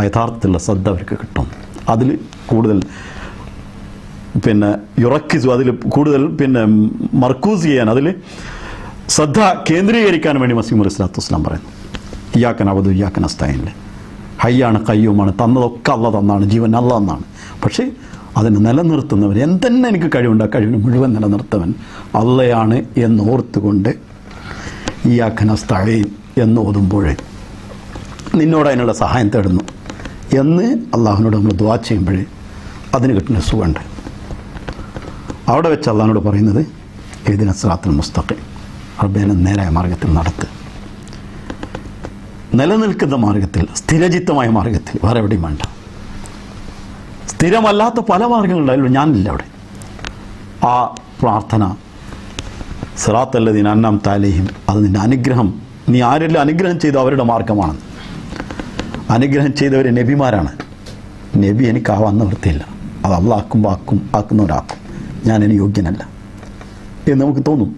യഥാർത്ഥത്തിലുള്ള ശ്രദ്ധ അവർക്ക് കിട്ടും. അതിൽ കൂടുതൽ യുറക്കിസു, അതിൽ കൂടുതൽ മർക്കൂസ് ചെയ്യാൻ, അതിൽ ശ്രദ്ധ കേന്ദ്രീകരിക്കാൻ വേണ്ടി മസീഹ് അലൈഹി സ്വലാത്തു വസ്സലാം പറയുന്നു. ഇയ്യാക നഅ്ബുദു വഇയ്യാക നസ്തഈൻ, ഹയ്യാണ് ഖയ്യൂമാണ്, തന്നതൊക്കെ അല്ലാഹ് തന്നാണ്, ജീവൻ അല്ലാഹ് എന്നാണ്. പക്ഷേ അതിനെ നിലനിർത്തുന്നവൻ, എന്തെന്നെ എനിക്ക് കഴിവുണ്ട് ആ കഴിവിന് മുഴുവൻ നിലനിർത്തവൻ അള്ളയാണ് എന്നോർത്തുകൊണ്ട് ഇയ്യാക നസ്തഈൻ എന്ന് ഓതുമ്പോൾ നിന്നോട് അതിനുള്ള സഹായം തേടുന്നു എന്ന് അള്ളാഹുവിനോട് നമ്മൾ ദുആ ചെയ്യുമ്പോൾ അതിന് കിട്ടുന്ന സുഖമുണ്ട്. അവിടെ വെച്ച് അള്ളാഹുവോട് പറയുന്നത് ഇഹ്ദിന സിറാത്തുൽ മുസ്തഖീം, റബ്ബേ നേരായ മാർഗത്തിൽ നടത്ത്. നിലനിൽക്കുന്ന മാർഗത്തിൽ, സ്ഥിരചിത്തമായ മാർഗത്തിൽ, വേറെ എവിടെയും വേണ്ട. സ്ഥിരമല്ലാത്ത പല മാർഗങ്ങളുണ്ടായാലും ഞാനില്ല അവിടെ. ആ പ്രാർത്ഥന സിറാത്തല്ലദീന അൻഅംത അലൈഹിം, അത് നിൻ്റെ അനുഗ്രഹം, നീ ആരെല്ലാം അനുഗ്രഹം ചെയ്തു അവരുടെ മാർഗമാണ്. അനുഗ്രഹം ചെയ്തവർ നബിമാരാണ്. നബി എനിക്കാവാൻ നിവൃത്തിയില്ല, അത് അള്ളാഹ് ആക്കുന്നവരാക്കും, ഞാൻ ഇനി യോഗ്യനല്ല എന്ന് നമുക്ക് തോന്നും.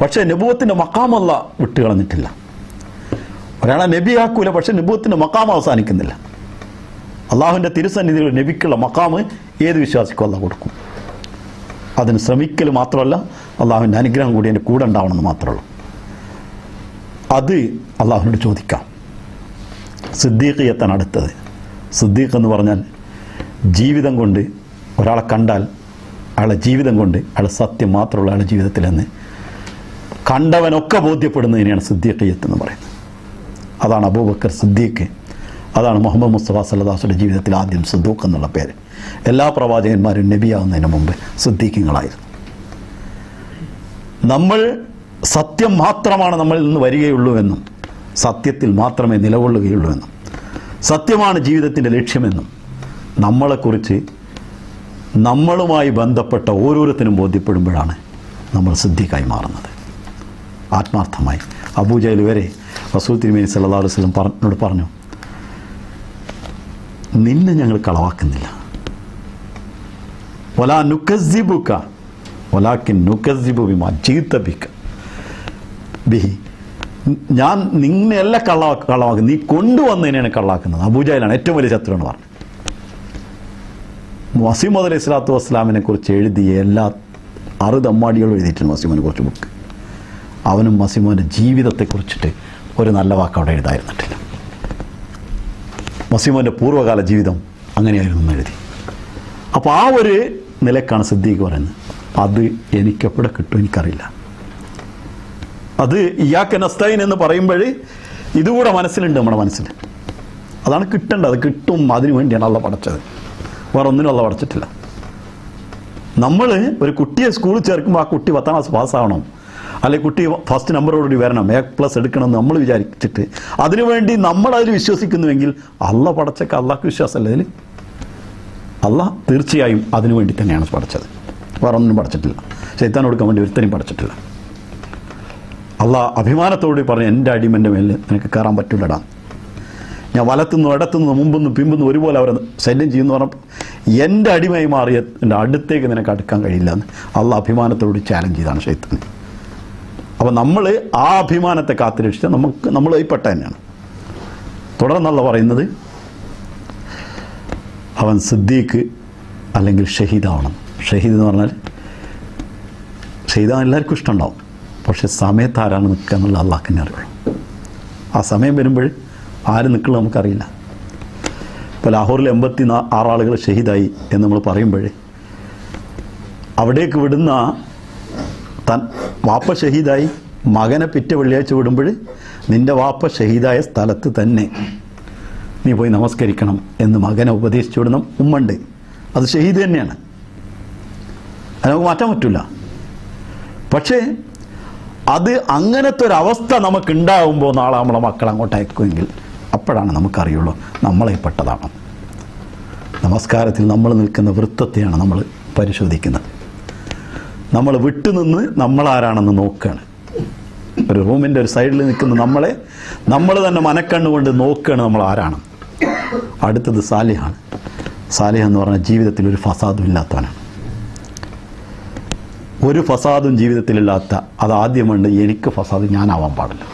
പക്ഷേ നബുവത്തിൻ്റെ മഖാം അല്ലാഹ് വിട്ടുകളഞ്ഞിട്ടില്ല. ഒരാളെ നബിയാക്കൂല, പക്ഷേ നബുവത്തിൻ്റെ മഖാം അവസാനിക്കുന്നില്ല. അള്ളാഹുവിൻ്റെ തിരുസന്നിധിയിൽ നബിക്കുള്ള മഖാം ഏത് വിശ്വാസിക്കും അള്ളാഹ് കൊടുക്കും. അതിന് ശ്രമിക്കൽ മാത്രമല്ല, അള്ളാഹുവിൻ്റെ അനുഗ്രഹം കൂടി എൻ്റെ കൂടെ ഉണ്ടാവണമെന്ന് മാത്രമേ ഉള്ളൂ. അത് അള്ളാഹുവിനോട് ചോദിക്കാം. സിദ്ദീഖിയത്താണ് അടുത്തത്. സിദ്ദീഖ് എന്ന് പറഞ്ഞാൽ ജീവിതം കൊണ്ട് ഒരാളെ കണ്ടാൽ അയാളെ ജീവിതം കൊണ്ട് അയാൾ സത്യം മാത്രമുള്ള അയാളുടെ ജീവിതത്തിലെന്ന് കണ്ടവനൊക്കെ ബോധ്യപ്പെടുന്നതിനെയാണ് സിദ്ദീഖിയത്ത് എന്ന് പറയുന്നത്. അതാണ് അബൂബക്കർ സിദ്ദീഖ്, അതാണ് മുഹമ്മദ് മുസ്തഫ സല്ലല്ലാഹു അലൈഹി വസല്ലം ജീവിതത്തിൽ ആദ്യം സിദ്ദൂഖ് എന്നുള്ള പേര്. എല്ലാ പ്രവാചകന്മാരും നബിയാവുന്നതിന് മുമ്പ് സിദ്ദീഖുകളായിരുന്നു. നമ്മൾ സത്യം മാത്രമാണ് നമ്മളിൽ നിന്ന് വരികയുള്ളൂ എന്നും സത്യത്തിൽ മാത്രമേ നിലകൊള്ളുകയുള്ളൂ എന്നും സത്യമാണ് ജീവിതത്തിൻ്റെ ലക്ഷ്യമെന്നും നമ്മളെക്കുറിച്ച് നമ്മളുമായി ബന്ധപ്പെട്ട ഓരോരുത്തരും ബോധ്യപ്പെടുമ്പോഴാണ് നമ്മൾ സിദ്ദീഖായി മാറുന്നത്. ആത്മാർത്ഥമായി അബൂജഹൽ വരെ റസൂൽ തിരുമേനി സല്ലല്ലാഹു അലൈഹി വസല്ലം എന്നോട് പറഞ്ഞു, നിന്നെ ഞങ്ങൾ കളവാക്കുന്നില്ല. വലാ നുകസ്സിബുക വലാകിൻ നുകസ്സിബു ബിമാ ജീത ബിഹി, ഞാൻ നിന്നെയല്ല കള്ളവാക്കുന്നത്, നീ കൊണ്ടുവന്നതിനെയാണ് കള്ളാക്കുന്നത്. അബൂജഹലാണ് ഏറ്റവും വലിയ ശത്രു എന്ന് പറഞ്ഞു. മസീമദ് അലൈഹി സ്വലാത്തു വസ്സലാമിനെ കുറിച്ച് എഴുതിയ എല്ലാ 6 തമ്മാടികളും എഴുതിയിട്ടുണ്ട് മസീമിനെ കുറിച്ച് ബുക്ക്. അവനും മസീമിൻ്റെ ജീവിതത്തെക്കുറിച്ചിട്ട് ഒരു നല്ല വാക്ക് അവിടെ എഴുതായിരുന്നിട്ടില്ല. മസീമിൻ്റെ പൂർവ്വകാല ജീവിതം അങ്ങനെയായിരുന്നു എന്ന് എഴുതി. അപ്പോൾ ആ ഒരു നിലക്കാണ് സിദ്ദീഖ് പറയുന്നത്. അത് എനിക്കെവിടെ കിട്ടും എനിക്കറിയില്ല. അത് ഇയ്യാക നസ്തഈൻ എന്ന് പറയുമ്പോൾ ഇതുകൂടെ മനസ്സിലുണ്ട്, നമ്മുടെ മനസ്സിൽ. അതാണ് കിട്ടേണ്ടത്, അത് കിട്ടും. അതിനു വേണ്ടിയാണ് അള്ളാഹ് പടച്ചത്, വേറെ ഒന്നിനും അള്ളാഹ് പടച്ചിട്ടില്ല. നമ്മൾ ഒരു കുട്ടിയെ സ്കൂളിൽ ചേർക്കുമ്പോൾ ആ കുട്ടി 10ാം ക്ലാസ് പാസ്സാവണം, അല്ലെങ്കിൽ കുട്ടി ഫസ്റ്റ് നമ്പറോടുകൂടി വരണം, A+ എടുക്കണമെന്ന് നമ്മൾ വിചാരിച്ചിട്ട് അതിനുവേണ്ടി നമ്മളതിൽ വിശ്വസിക്കുന്നുവെങ്കിൽ അള്ളാഹ് പടച്ചൊക്കെ അള്ളാഹ്ക്ക് വിശ്വാസമല്ല അതിൽ. അള്ളാഹ് തീർച്ചയായും അതിനു വേണ്ടി തന്നെയാണ് പഠിച്ചത്, വേറെ ഒന്നിനും പഠിച്ചിട്ടില്ല. ശൈത്താൻ കൊടുക്കാൻ വേണ്ടി ഒരുത്തനും പഠിച്ചിട്ടില്ല. അള്ളാഹ് അഭിമാനത്തോട് പറഞ്ഞു, എൻ്റെ അടിമൻ്റെ മേലിൽ നിനക്ക് കയറാൻ പറ്റില്ലടാ, ഞാൻ വലത്തുനിന്നും ഇടത്തുനിന്നും മുമ്പൊന്നും പിമ്പൊന്നും ഒരുപോലെ അവരെ ശല്യം ചെയ്യുമെന്ന് പറഞ്ഞപ്പോൾ എൻ്റെ അടിമയായി മാറിയ എൻ്റെ അടുത്തേക്ക് നിനക്ക് അടുക്കാൻ കഴിയില്ല എന്ന് അള്ളാഹ് അഭിമാനത്തോട് ചാലഞ്ച് ചെയ്താണ് ശൈത്താൻ. അപ്പോൾ നമ്മൾ ആ അഭിമാനത്തെ കാത്തുരക്ഷിച്ചാൽ നമ്മൾ പെട്ട തന്നെയാണ്. തുടർന്നുള്ള പറയുന്നത് അവൻ സിദ്ദീഖ് അല്ലെങ്കിൽ ഷഹീദാവണം. ഷഹീദ് എന്ന് പറഞ്ഞാൽ ഷഹീദാൻ എല്ലാവർക്കും ഇഷ്ടമുണ്ടാവും, പക്ഷെ സമയത്ത് ആരാണ് നിൽക്കുക എന്നുള്ള അള്ളാഹ്ക്കിനെ അറിയുള്ളൂ. ആ സമയം വരുമ്പോൾ ആര് നിൽക്കുള്ളൂ നമുക്കറിയില്ല. ഇപ്പോൾ ലാഹോറിൽ 86 ആളുകൾ ഷഹീദായി എന്ന് നമ്മൾ പറയുമ്പോൾ അവിടേക്ക് വിടുന്ന വാപ്പ ഷഹീദായി, മകനെ പിറ്റ വെള്ളിയാഴ്ച വിടുമ്പോൾ നിൻ്റെ വാപ്പ ഷഹീദായ സ്ഥലത്ത് തന്നെ നീ പോയി നമസ്കരിക്കണം എന്ന് മകനെ ഉപദേശിച്ചു വിടുന്ന ഉമ്മണ്ട്. അത് ഷഹീദ് തന്നെയാണ്, അത് നമുക്ക് മാറ്റാൻ പറ്റില്ല. പക്ഷേ അത് അങ്ങനത്തെ ഒരവസ്ഥ നമുക്കുണ്ടാകുമ്പോൾ നാളെ നമ്മളെ മക്കൾ അങ്ങോട്ട് അയക്കുമെങ്കിൽ അപ്പോഴാണ് നമുക്കറിയുള്ളൂ നമ്മളെ പെട്ടതാണ്. നമസ്കാരത്തിൽ നമ്മൾ നിൽക്കുന്ന വൃത്തത്തെയാണ് നമ്മൾ പരിശോധിക്കുന്നത്. നമ്മൾ വിട്ടുനിന്ന് നമ്മളാരാണെന്ന് നോക്കുകയാണ്. ഒരു റൂമിൻ്റെ ഒരു സൈഡിൽ നിൽക്കുന്ന നമ്മളെ നമ്മൾ തന്നെ മനക്കണ്ണുകൊണ്ട് നോക്കുകയാണ് നമ്മൾ ആരാണ്. അടുത്തത് സാലിഹാണ്. സാലിഹ് എന്ന് പറഞ്ഞാൽ ജീവിതത്തിൽ ഒരു ഫസാദും ഇല്ലാത്തവനാണ്. ഒരു ഫസാദും ജീവിതത്തിലില്ലാത്ത, അതാദ്യമുണ്ട് എനിക്ക് ഫസാദ് ഞാനാവാൻ പാടില്ല.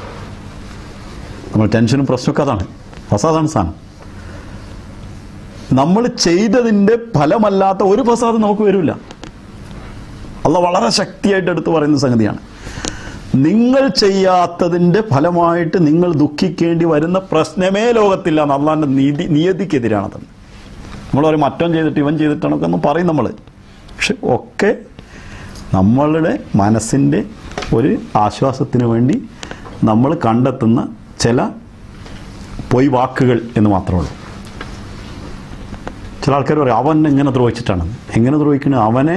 നമ്മൾ ടെൻഷനും പ്രശ്നമൊക്കെ അതാണ്, ഫസാദാണ് സാധനം. നമ്മൾ ചെയ്തതിൻ്റെ ഫലമല്ലാത്ത ഒരു ഫസാദും നമുക്ക് വരില്ല. അള്ളാഹ് വളരെ ശക്തിയായിട്ട് എടുത്ത് പറയുന്ന സംഗതിയാണ്. നിങ്ങൾ ചെയ്യാത്തതിൻ്റെ ഫലമായിട്ട് നിങ്ങൾ ദുഃഖിക്കേണ്ടി വരുന്ന പ്രശ്നമേ ലോകത്തില്ല എന്ന് അള്ളാഹിൻ്റെ നിയതിക്കെതിരാണത്. നമ്മൾ പറയും മറ്റവൻ ചെയ്തിട്ട് ഇവൻ ചെയ്തിട്ടാണൊക്കെ ഒന്ന് പറയും നമ്മൾ. പക്ഷെ ഒക്കെ നമ്മളുടെ മനസ്സിൻ്റെ ഒരു ആശ്വാസത്തിന് വേണ്ടി നമ്മൾ കണ്ടെത്തുന്ന ചില പൊയ് വാക്കുകൾ എന്ന് മാത്രമേ ഉള്ളൂ. ചില ആൾക്കാർ പറയും അവൻ എങ്ങനെ ദ്രോഹിച്ചിട്ടാണ്. എങ്ങനെ ദ്രോഹിക്കുന്നത്? അവനെ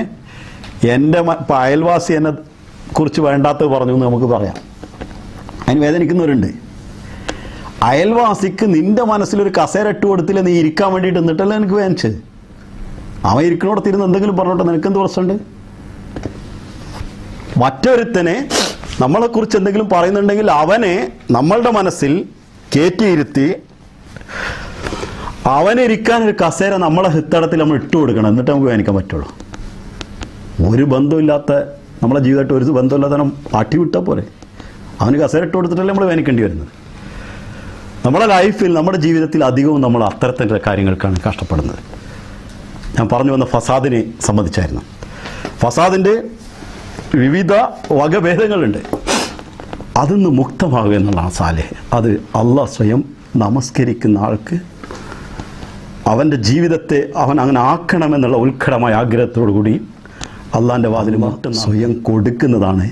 എൻ്റെ ഇപ്പം അയൽവാസി എന്നെ കുറിച്ച് വേണ്ടാത്തത് പറഞ്ഞു എന്ന് നമുക്ക് പറയാം. അതിന് വേദനിക്കുന്നവരുണ്ട്. അയൽവാസിക്ക് നിൻ്റെ മനസ്സിലൊരു കസേര ഇട്ട് കൊടുത്തില്ല, നീ ഇരിക്കാൻ വേണ്ടിയിട്ട് നിന്നിട്ടല്ലേ എനിക്ക് വേദനിച്ചത്. അവൻ ഇരിക്കണോടത്തിരുന്ന് എന്തെങ്കിലും പറഞ്ഞോട്ടെ, നിനക്കെന്ത് പ്രശ്നമുണ്ട്? മറ്റൊരുത്തനെ നമ്മളെക്കുറിച്ച് എന്തെങ്കിലും പറയുന്നുണ്ടെങ്കിൽ അവനെ നമ്മളുടെ മനസ്സിൽ കയറ്റിയിരുത്തി അവനിരിക്കാനൊരു കസേര നമ്മളെ ഹിത്തടത്തിൽ നമ്മൾ ഇട്ട് കൊടുക്കണം, എന്നിട്ട് നമുക്ക് വേദനിക്കാൻ പറ്റുള്ളൂ. ഒരു ബന്ധമില്ലാത്ത നമ്മളെ ജീവിതമായിട്ട് ഒരു ബന്ധമില്ലാത്ത ആട്ടി വിട്ടാൽ പോലെ അവന് കസേര ഇട്ട് കൊടുത്തിട്ടല്ലേ നമ്മൾ വേദനിക്കേണ്ടി വരുന്നത്. നമ്മുടെ ലൈഫിൽ, നമ്മുടെ ജീവിതത്തിൽ അധികവും നമ്മൾ അത്തരത്തിൻ്റെ കാര്യങ്ങൾക്കാണ് കഷ്ടപ്പെടുന്നത്. ഞാൻ പറഞ്ഞു വന്ന ഫസാദിനെ സംബന്ധിച്ചായിരുന്നു. ഫസാദിൻ്റെ വിവിധ വകഭേദങ്ങളുണ്ട്. അതിന്ന് മുക്തമാകുക എന്നുള്ളതാണ് സാലിഹ്. അത് അള്ളാഹ് സ്വയം നമസ്കരിക്കുന്ന ആൾക്ക് അവൻ്റെ ജീവിതത്തെ അവൻ അങ്ങനെ ആക്കണമെന്നുള്ള ഉത്കടമായ ആഗ്രഹത്തോടു കൂടി അള്ളാഹിൻ്റെ വാതിൽ മാത്രം സ്വയം കൊടുക്കുന്നതാണ്,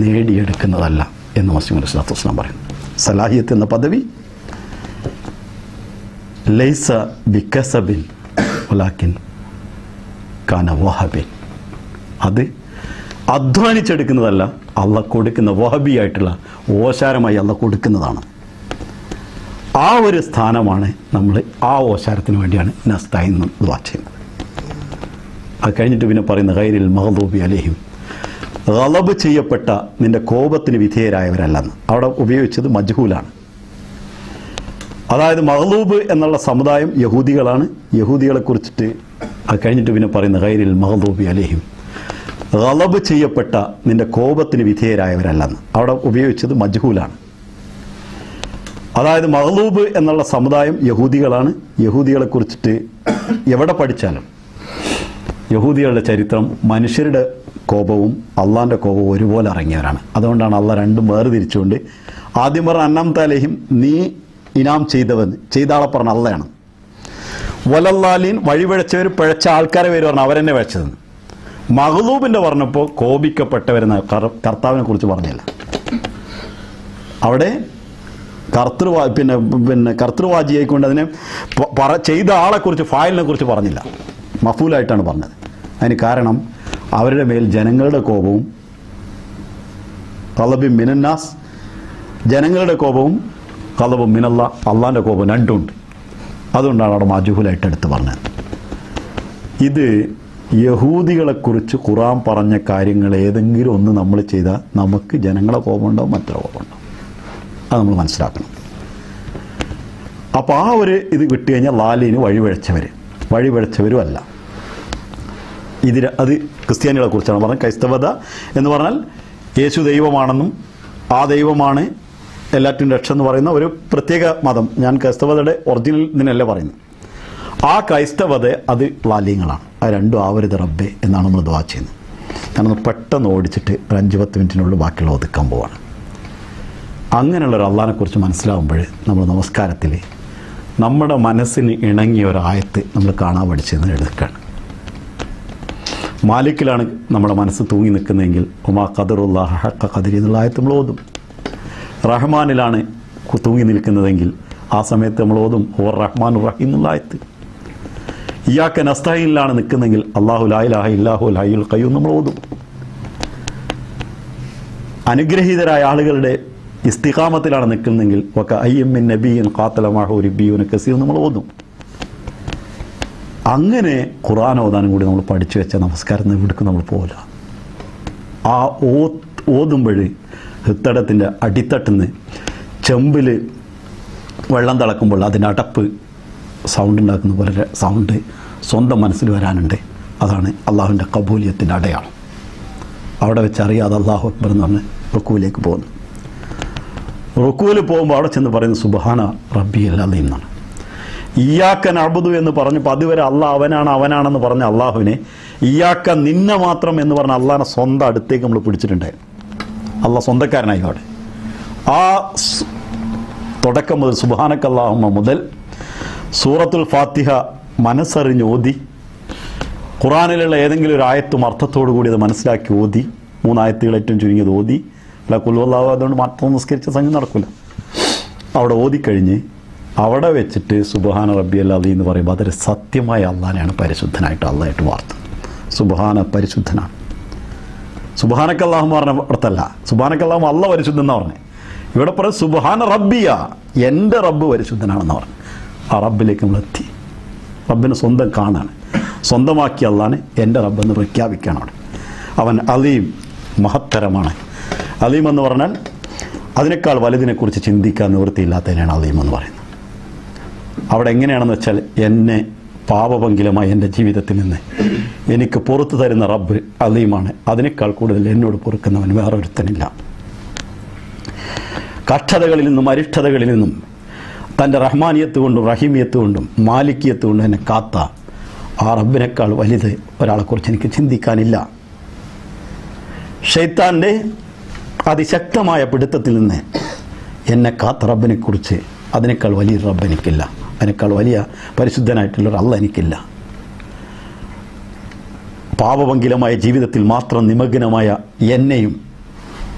നേടിയെടുക്കുന്നതല്ല എന്ന് മസീഹ് അലൈഹി സ്വലാത്തു വസ്സലാം പറയുന്നു. സലാഹിയത്ത് എന്ന പദവി ലൈസ ബികസബിൻ വലാകിൻ കാന വഹബിൻ, അത് അധ്വാനിച്ചെടുക്കുന്നതല്ല, അള്ളാഹ് കൊടുക്കുന്ന വഹബിയായിട്ടുള്ള ഓശാരമായി അള്ളാഹ് കൊടുക്കുന്നതാണ്. ആ ഒരു സ്ഥാനമാണ് നമ്മൾ ആ ഓശാരത്തിന് വേണ്ടിയാണ് നസ്തഈൻ ദുആ ചെയ്യുന്നത്. അത് കഴിഞ്ഞിട്ട് പിന്നെ പറയുന്ന ഗൈരിൽ മഗ്ദൂബി അലൈഹിം, ഗളബ് ചെയ്യപ്പെട്ട നിന്റെ കോപത്തിന് വിധേയരായവരല്ലെന്ന്. അവിടെ ഉപയോഗിച്ചത് മജ്ഹൂലാണ്. അതായത് മഗ്ലൂബ് എന്നുള്ള സമുദായം യഹൂദികളാണ്. യഹൂദികളെ കുറിച്ചിട്ട് അത് കഴിഞ്ഞിട്ട് പിന്നെ പറയുന്ന ഗൈരിൽ മഗ്ദൂബി അലൈഹിം, ഗളബ് ചെയ്യപ്പെട്ട നിന്റെ കോപത്തിന് വിധേയരായവരല്ലെന്ന്. അവിടെ ഉപയോഗിച്ചത് മജ്ഹൂലാണ്. അതായത് മഗ്ലൂബ് എന്നുള്ള സമുദായം യഹൂദികളാണ്. യഹൂദികളെ കുറിച്ചിട്ട് എവിടെ പഠിച്ചാലും യഹൂദികളുടെ ചരിത്രം മനുഷ്യരുടെ കോപവും അള്ളാൻ്റെ കോപവും ഒരുപോലെ ഇറങ്ങിയവരാണ്. അതുകൊണ്ടാണ് അള്ളാഹ് രണ്ടും വേർതിരിച്ചുകൊണ്ട് ആദ്യം പറഞ്ഞ അന്നാമത്തെ അലൈഹിം, നീ ഇനാം ചെയ്ത ആളെ പറഞ്ഞ അള്ളയാണ്. വലല്ലാലീൻ, വഴിപിഴച്ചവർ, പിഴച്ച ആൾക്കാരെ പേര് പറഞ്ഞാൽ അവരെന്നെ പിഴച്ചതെന്ന്. മഗ്ലൂബിൻ്റെ പറഞ്ഞപ്പോൾ കോപിക്കപ്പെട്ടവരെന്ന് കർത്താവിനെ കുറിച്ച് പറഞ്ഞില്ല. അവിടെ കർത്തൃവാജിയായിക്കൊണ്ട് അതിനെ ചെയ്ത ആളെക്കുറിച്ച്, ഫായിലിനെ കുറിച്ച് പറഞ്ഞില്ല, മഫൂലായിട്ടാണ് പറഞ്ഞത്. അതിന് കാരണം അവരുടെ മേൽ ജനങ്ങളുടെ കോപവും, ഖളബി മിനന്നാസ്, ജനങ്ങളുടെ കോപവും, ഖളബു മിനല്ലാ, അള്ളാൻ്റെ കോപം രണ്ടുമുണ്ട്. അതുകൊണ്ടാണ് അവിടെ മജ്ഹൂലായിട്ട് എടുത്ത് പറഞ്ഞത്. ഇത് യഹൂദികളെക്കുറിച്ച് ഖുർആൻ പറഞ്ഞ കാര്യങ്ങൾ ഏതെങ്കിലും ഒന്ന് നമ്മൾ ചെയ്താൽ നമുക്ക് ജനങ്ങളെ കോപമുണ്ടാവും, മറ്റുള്ള കോപമുണ്ടാവും. അത് നമ്മൾ മനസ്സിലാക്കണം. അപ്പോൾ ആ ഒരു ഇത് വിട്ട് കഴിഞ്ഞാൽ ലാലീന് വഴിപിഴച്ചവരും അല്ല. അത് ക്രിസ്ത്യാനികളെ കുറിച്ചാണ് പറഞ്ഞത്. ക്രൈസ്തവത എന്ന് പറഞ്ഞാൽ യേശു ദൈവമാണെന്നും ആ ദൈവമാണ് എല്ലാറ്റിനും രക്ഷ എന്ന് പറയുന്ന ഒരു പ്രത്യേക മതം. ഞാൻ ക്രൈസ്തവതയുടെ ഒറിജിനൽ ഇതിനല്ല പറയുന്നത്. ആ ക്രൈസ്തവത അത് ലാലീങ്ങളാണ്. അത് രണ്ടും ആവരുത് റബ്ബേ എന്നാണ് നമ്മൾ ദുആ ചെയ്യുന്നത്. ഞാനൊന്ന് പെട്ടെന്ന് ഓടിച്ചിട്ട് ഒരു 5-10 മിനിറ്റിനുള്ളിൽ ബാക്കിയുള്ള ഒതുക്കാൻ പോവാണ്. അങ്ങനെയുള്ളൊരു അള്ളാഹിനെക്കുറിച്ച് മനസ്സിലാവുമ്പോൾ നമ്മൾ നമസ്കാരത്തിൽ നമ്മുടെ മനസ്സിന് ഇണങ്ങിയ ഒരായത്ത് നമ്മൾ കാണാൻ പഠിച്ചതെന്ന് എടുക്കുകയാണ്. മാലിക്കിലാണ് നമ്മുടെ മനസ്സ് തൂങ്ങി നിൽക്കുന്നതെങ്കിൽ ഉമാ ഖദറുല്ലാഹ ഹഖ ഖദരി എന്നുള്ള ആയത്ത് നമ്മൾ ഓതും. റഹ്മാനിലാണ് തൂങ്ങി നിൽക്കുന്നതെങ്കിൽ ആ സമയത്ത് നമ്മൾ ഓതും ഓർ റഹ്മാൻ റഹീം എന്നുള്ള ആയത്ത്. ഇയ്യാക നസ്തഈനിലാണ് നിൽക്കുന്നതെങ്കിൽ അല്ലാഹു ലാ ഇലാഹ ഇല്ലാഹുൽ ഹയ്യുൽ ഖയ്യൂം നമ്മൾ ഓതും. അനുഗ്രഹീതരായ ആളുകളുടെ ഇസ്തിഖാമത്തിലാണ് നിൽക്കുന്നതെങ്കിൽ വക അയ്യം മിൻ നബിയ്യിൻ ഖാതല മഅഹു റിബ്ബിയൂന കസീർ നമ്മൾ ഓതും. അങ്ങനെ ഖുർആൻ ഓതാനും കൂടി നമ്മൾ പഠിച്ചു വെച്ച നമസ്കാരത്തിന് ഇവിടേക്ക് നമ്മൾ പോകില്ല. ആ ഓതുമ്പോൾ ഹിത്തടത്തിൻ്റെ അടിത്തട്ടിന്ന് ചെമ്പിൽ വെള്ളം തിളക്കുമ്പോൾ അതിൻ്റെ അടപ്പ് സൗണ്ട് ഉണ്ടാക്കുന്ന പോലെ സൗണ്ട് സ്വന്തം മനസ്സിൽ വരാനുണ്ട്. അതാണ് അള്ളാഹുവിൻ്റെ കബൂലിയത്തിൻ്റെ അടയാളം. അവിടെ വെച്ച് അറിയാതെ അല്ലാഹു അക്ബർ എന്ന് പറഞ്ഞ് റുക്കൂവിലേക്ക് പോകുന്നു. റുക്കൂവിൽ പോകുമ്പോൾ അവിടെ ചെന്ന് പറയുന്നത് സുബ്ഹാന റബ്ബിയൽ അദീം എന്നാണ്. ഇയ്യാക്ക നഅ്ബുദു എന്ന് പറഞ്ഞപ്പോൾ അതുവരെ അള്ളാഹ് അവനാണെന്ന് പറഞ്ഞ അള്ളാഹുവിനെ ഇയ്യാക്ക നിന്നെ മാത്രം എന്ന് പറഞ്ഞ അള്ളാഹിനെ സ്വന്തം അടുത്തേക്ക് നമ്മൾ പിടിച്ചിട്ടുണ്ടായിരുന്നു. അള്ളാഹ് സ്വന്തക്കാരനായി അവിടെ. ആ തുടക്കം മുതൽ സുബ്ഹാനക അല്ലാഹുമ്മ മുതൽ സൂറത്തുൽ ഫാത്തിഹ മനസ്സറിഞ്ഞ് ഓതി, ഖുർആനിലുള്ള ഏതെങ്കിലും ഒരു ആയത്തും അർത്ഥത്തോടു കൂടി അത് മനസ്സിലാക്കി ഓതി, 3 ആയത്തുകൾ ഏറ്റവും ചുരുങ്ങിയത് ഓതി. അല്ല കുൽഹു അല്ലാഹു അതുകൊണ്ട് മാത്രം നിസ്കരിച്ച സംഗതി നടക്കില്ല. അവിടെ ഓതിക്കഴിഞ്ഞ് അവിടെ വെച്ചിട്ട് സുബ്ഹാന റബ്ബിയൽ അലീം എന്ന് പറയുമ്പോൾ അതൊരു സത്യമായ അള്ളാനെയാണ് പരിശുദ്ധനായിട്ട് അള്ളായിട്ട് വാർത്തത്. സുബ്ഹാന പരിശുദ്ധനാണ്. സുബ്ഹാനക്കല്ലാഹു പറഞ്ഞ അർത്ഥമല്ല, സുബ്ഹാനക്കല്ലാഹു അള്ള പരിശുദ്ധൻ എന്നാണ് പറഞ്ഞത്. ഇവിടെ പറയും സുബ്ഹാന റബ്ബിയ, എൻ്റെ റബ്ബ് പരിശുദ്ധനാണെന്ന് പറഞ്ഞു. ആ റബ്ബിലേക്ക് നമ്മൾ എത്തി. റബ്ബിനെ സ്വന്തം കാണാണ്, സ്വന്തമാക്കിയ അള്ളാനെ എൻ്റെ റബ്ബെന്ന് പ്രഖ്യാപിക്കുകയാണ് അവിടെ. അവൻ അലീം, മഹത്തരമാണ്. അലീം എന്ന് പറഞ്ഞാൽ അതിനേക്കാൾ വലുതിനെക്കുറിച്ച് ചിന്തിക്കാൻ നിവൃത്തിയില്ലാത്തതിനാണ് അലീം എന്ന് പറയുന്നത്. അവിടെ എങ്ങനെയാണെന്ന് വെച്ചാൽ എന്നെ പാപഭംഗിലമായ എൻ്റെ ജീവിതത്തിൽ നിന്ന് എനിക്ക് പുറത്തു തരുന്ന റബ്ബ് അലീമാണ്. അതിനേക്കാൾ കൂടുതൽ എന്നോട് പൊറുക്കുന്നവൻ വേറൊരുത്തനില്ല. കഷ്ടതകളിൽ നിന്നും അരിഷ്ടതകളിൽ നിന്നും തൻ്റെ റഹ്മാനിയത്ത് കൊണ്ടും റഹീമിയത്ത് കൊണ്ടും മാലിക്കിയത്ത് കൊണ്ടും എന്നെ കാത്ത ആ റബ്ബിനേക്കാൾ വലുത് ഒരാളെക്കുറിച്ച് എനിക്ക് ചിന്തിക്കാനില്ല. ശൈത്താൻ്റെ അതിശക്തമായ പിടുത്തത്തിൽ നിന്ന് എന്നെ കാത്ത റബ്ബിനെക്കുറിച്ച് അതിനേക്കാൾ വലിയ റബ്ബ് എനിക്കില്ല. അതിനേക്കാൾ വലിയ പരിശുദ്ധനായിട്ടുള്ളൊരു അള്ള എനിക്കില്ല. പാപഭംഗിലമായ ജീവിതത്തിൽ മാത്രം നിമഗ്നമായ എന്നെയും